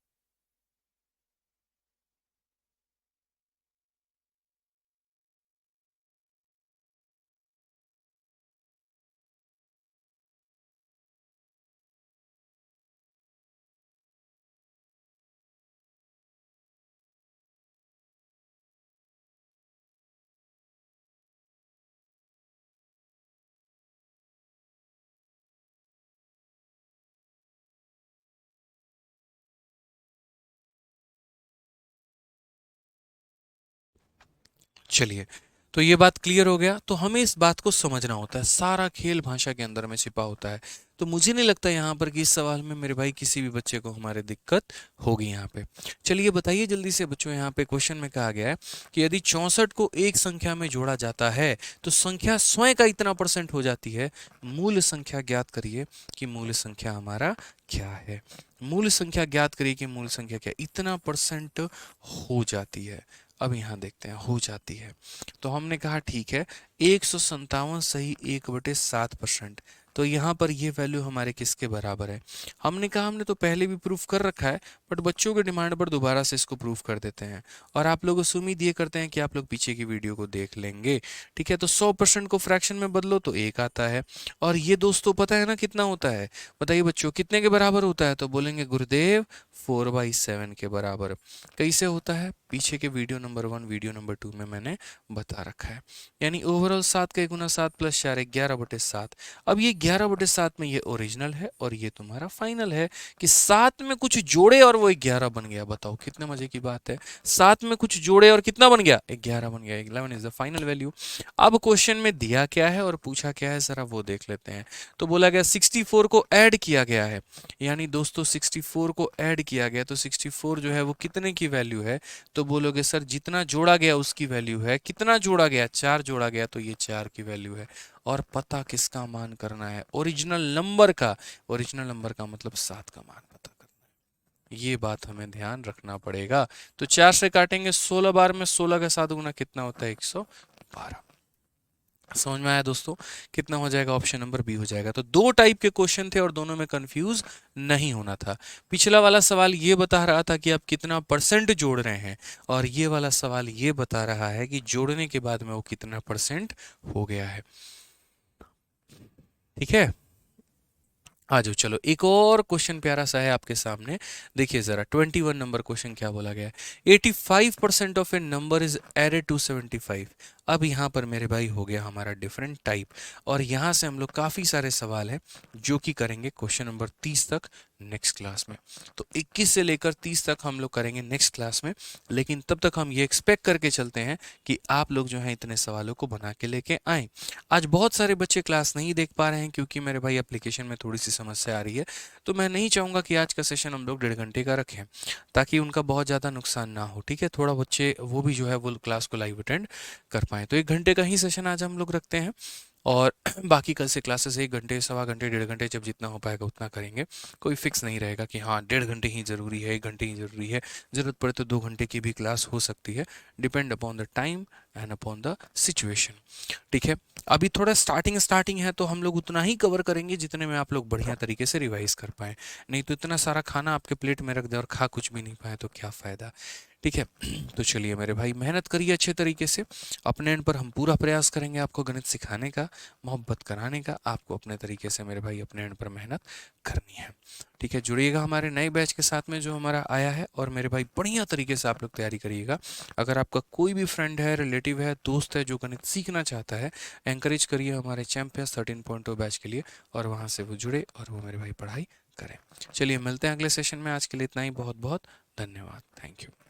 चलिए, तो ये बात क्लियर हो गया। तो हमें इस बात को समझना होता है, सारा खेल भाषा के अंदर में छिपा होता है। तो मुझे नहीं लगता यहाँ पर कि इस सवाल में मेरे भाई किसी भी बच्चे को हमारे दिक्कत होगी यहाँ पे। चलिए बताइए जल्दी से बच्चों, यहाँ पे क्वेश्चन में कहा गया है कि यदि 64 को एक संख्या में जोड़ा जाता है तो संख्या स्वयं का इतना परसेंट हो जाती है। मूल संख्या ज्ञात करिए कि मूल संख्या हमारा क्या है। मूल संख्या ज्ञात करिए कि मूल संख्या क्या इतना परसेंट हो जाती है। अब यहाँ देखते हैं, हो जाती है। तो हमने कहा ठीक है, 157 सही 1/7%। तो यहाँ पर ये वैल्यू हमारे किसके बराबर है? हमने कहा हमने तो पहले भी प्रूफ कर रखा है, बट बच्चों के डिमांड पर दोबारा से इसको प्रूफ कर देते हैं। और आप लोगों से उम्मीद ये करते हैं कि आप लोग पीछे की वीडियो को देख लेंगे। ठीक है, तो 100% को फ्रैक्शन में बदलो तो 1 आता है। और ये दोस्तों पता है ना कितना होता है? बताइए बच्चों, कितने के बराबर होता है? तो बोलेंगे गुरुदेव 4/7 के बराबर। कैसे होता है? पीछे के वीडियो नंबर 1 वीडियो नंबर 2 में मैंने बता रखा है। यानी ओवरऑल 7 का गुना 7 + 4 11/7। अब ये 11/7 में ये ओरिजिनल है और ये तुम्हारा फाइनल है कि 7 में कुछ जोड़े और वो 11 बन गया। बताओ कितने मजे की बात है। 7 में कुछ जोड़े और कितना बन गया? 11 बन गया। 11 इज द फाइनल वैल्यू। अब क्वेश्चन में दिया क्या है और पूछा क्या है, जरा वो देख लेते हैं। तो बोला गया 64 को ऐड किया गया है। यानी दोस्तों 64 को ऐड किया गया, तो 64 जो है वो कितने की वैल्यू है? तो बोलोगे सर जितना जोड़ा गया उसकी वैल्यू है। कितना जोड़ा गया? 4 जोड़ा गया, तो ये 4 की वैल्यू है। और पता किसका मान करना है? ओरिजिनल नंबर का। ओरिजिनल नंबर का मतलब 7 का मान पता करना है। ये बात हमें ध्यान रखना पड़ेगा। तो 4 से काटेंगे 16 बार में, 16 का 7 गुना कितना होता है? 112। समझ में आया दोस्तों? कितना हो जाएगा? ऑप्शन नंबर बी हो जाएगा। तो दो टाइप के क्वेश्चन थे और दोनों में कंफ्यूज नहीं होना था। पिछला वाला सवाल ये बता रहा था कि आप कितना परसेंट जोड़ रहे हैं, और ये वाला सवाल ये बता रहा है कि जोड़ने के बाद में वो कितना परसेंट हो गया है। ठीक है, आ जाओ। चलो एक और क्वेश्चन प्यारा सा है आपके सामने, देखिए जरा। 21 नंबर क्वेश्चन क्या बोला गया है? 85% of a number is added to 75। अब यहाँ पर मेरे भाई हो गया हमारा डिफरेंट टाइप, और यहाँ से हम लोग काफ़ी सारे सवाल हैं जो कि करेंगे क्वेश्चन नंबर 30 तक नेक्स्ट क्लास में। तो 21 से लेकर 30 तक हम लोग करेंगे नेक्स्ट क्लास में। लेकिन तब तक हम ये एक्सपेक्ट करके चलते हैं कि आप लोग जो हैं इतने सवालों को बना के लेके आएँ। आज बहुत सारे बच्चे क्लास नहीं देख पा रहे हैं क्योंकि मेरे भाई एप्लीकेशन में थोड़ी सी समस्या आ रही है। तो मैं नहीं चाहूँगा कि आज का सेशन हम लोग 1.5 घंटे का रखें, ताकि उनका बहुत ज़्यादा नुकसान ना हो। ठीक है, थोड़ा बच्चे वो भी जो है वो क्लास को लाइव अटेंड कर पाएँ। तो 1 घंटे का ही सेशन आज हम लोग रखते हैं, और बाकी कल से क्लासेस 1 घंटे, सवा घंटे, 1.5 घंटे, जब जितना हो पाएगा उतना करेंगे। कोई फिक्स नहीं रहेगा कि हाँ 1.5 घंटे ही ज़रूरी है, 1 घंटे ही ज़रूरी है। ज़रूरत पड़े तो 2 घंटे की भी क्लास हो सकती है, depend upon the time and upon the situation. ठीक है, अभी थोड़ा स्टार्टिंग स्टार्टिंग है, तो हम लोग उतना ही कवर करेंगे जितने में आप लोग बढ़िया तरीके से रिवाइज कर पाएँ। नहीं तो इतना सारा खाना आपके प्लेट में रख दे और खा कुछ भी नहीं पाए तो क्या फ़ायदा। ठीक है, तो चलिए मेरे भाई मेहनत करिए अच्छे तरीके से। अपने एंड पर हम पूरा प्रयास करेंगे आपको गणित सिखाने का, मोहब्बत कराने का। आपको अपने तरीके से मेरे भाई अपने एंड पर मेहनत करनी है। ठीक है, जुड़िएगा हमारे नए बैच के साथ में जो हमारा आया है, और मेरे भाई बढ़िया तरीके से आप लोग तैयारी करिएगा। अगर आपका कोई भी फ्रेंड है, रिलेटिव है, दोस्त है जो गणित सीखना चाहता है, एंकरेज करिए हमारे चैंपियंस 13.0 बैच के लिए, और वहाँ से वो जुड़े और वो मेरे भाई पढ़ाई करें। चलिए मिलते हैं अगले सेशन में। आज के लिए इतना ही। बहुत बहुत धन्यवाद। Thank you.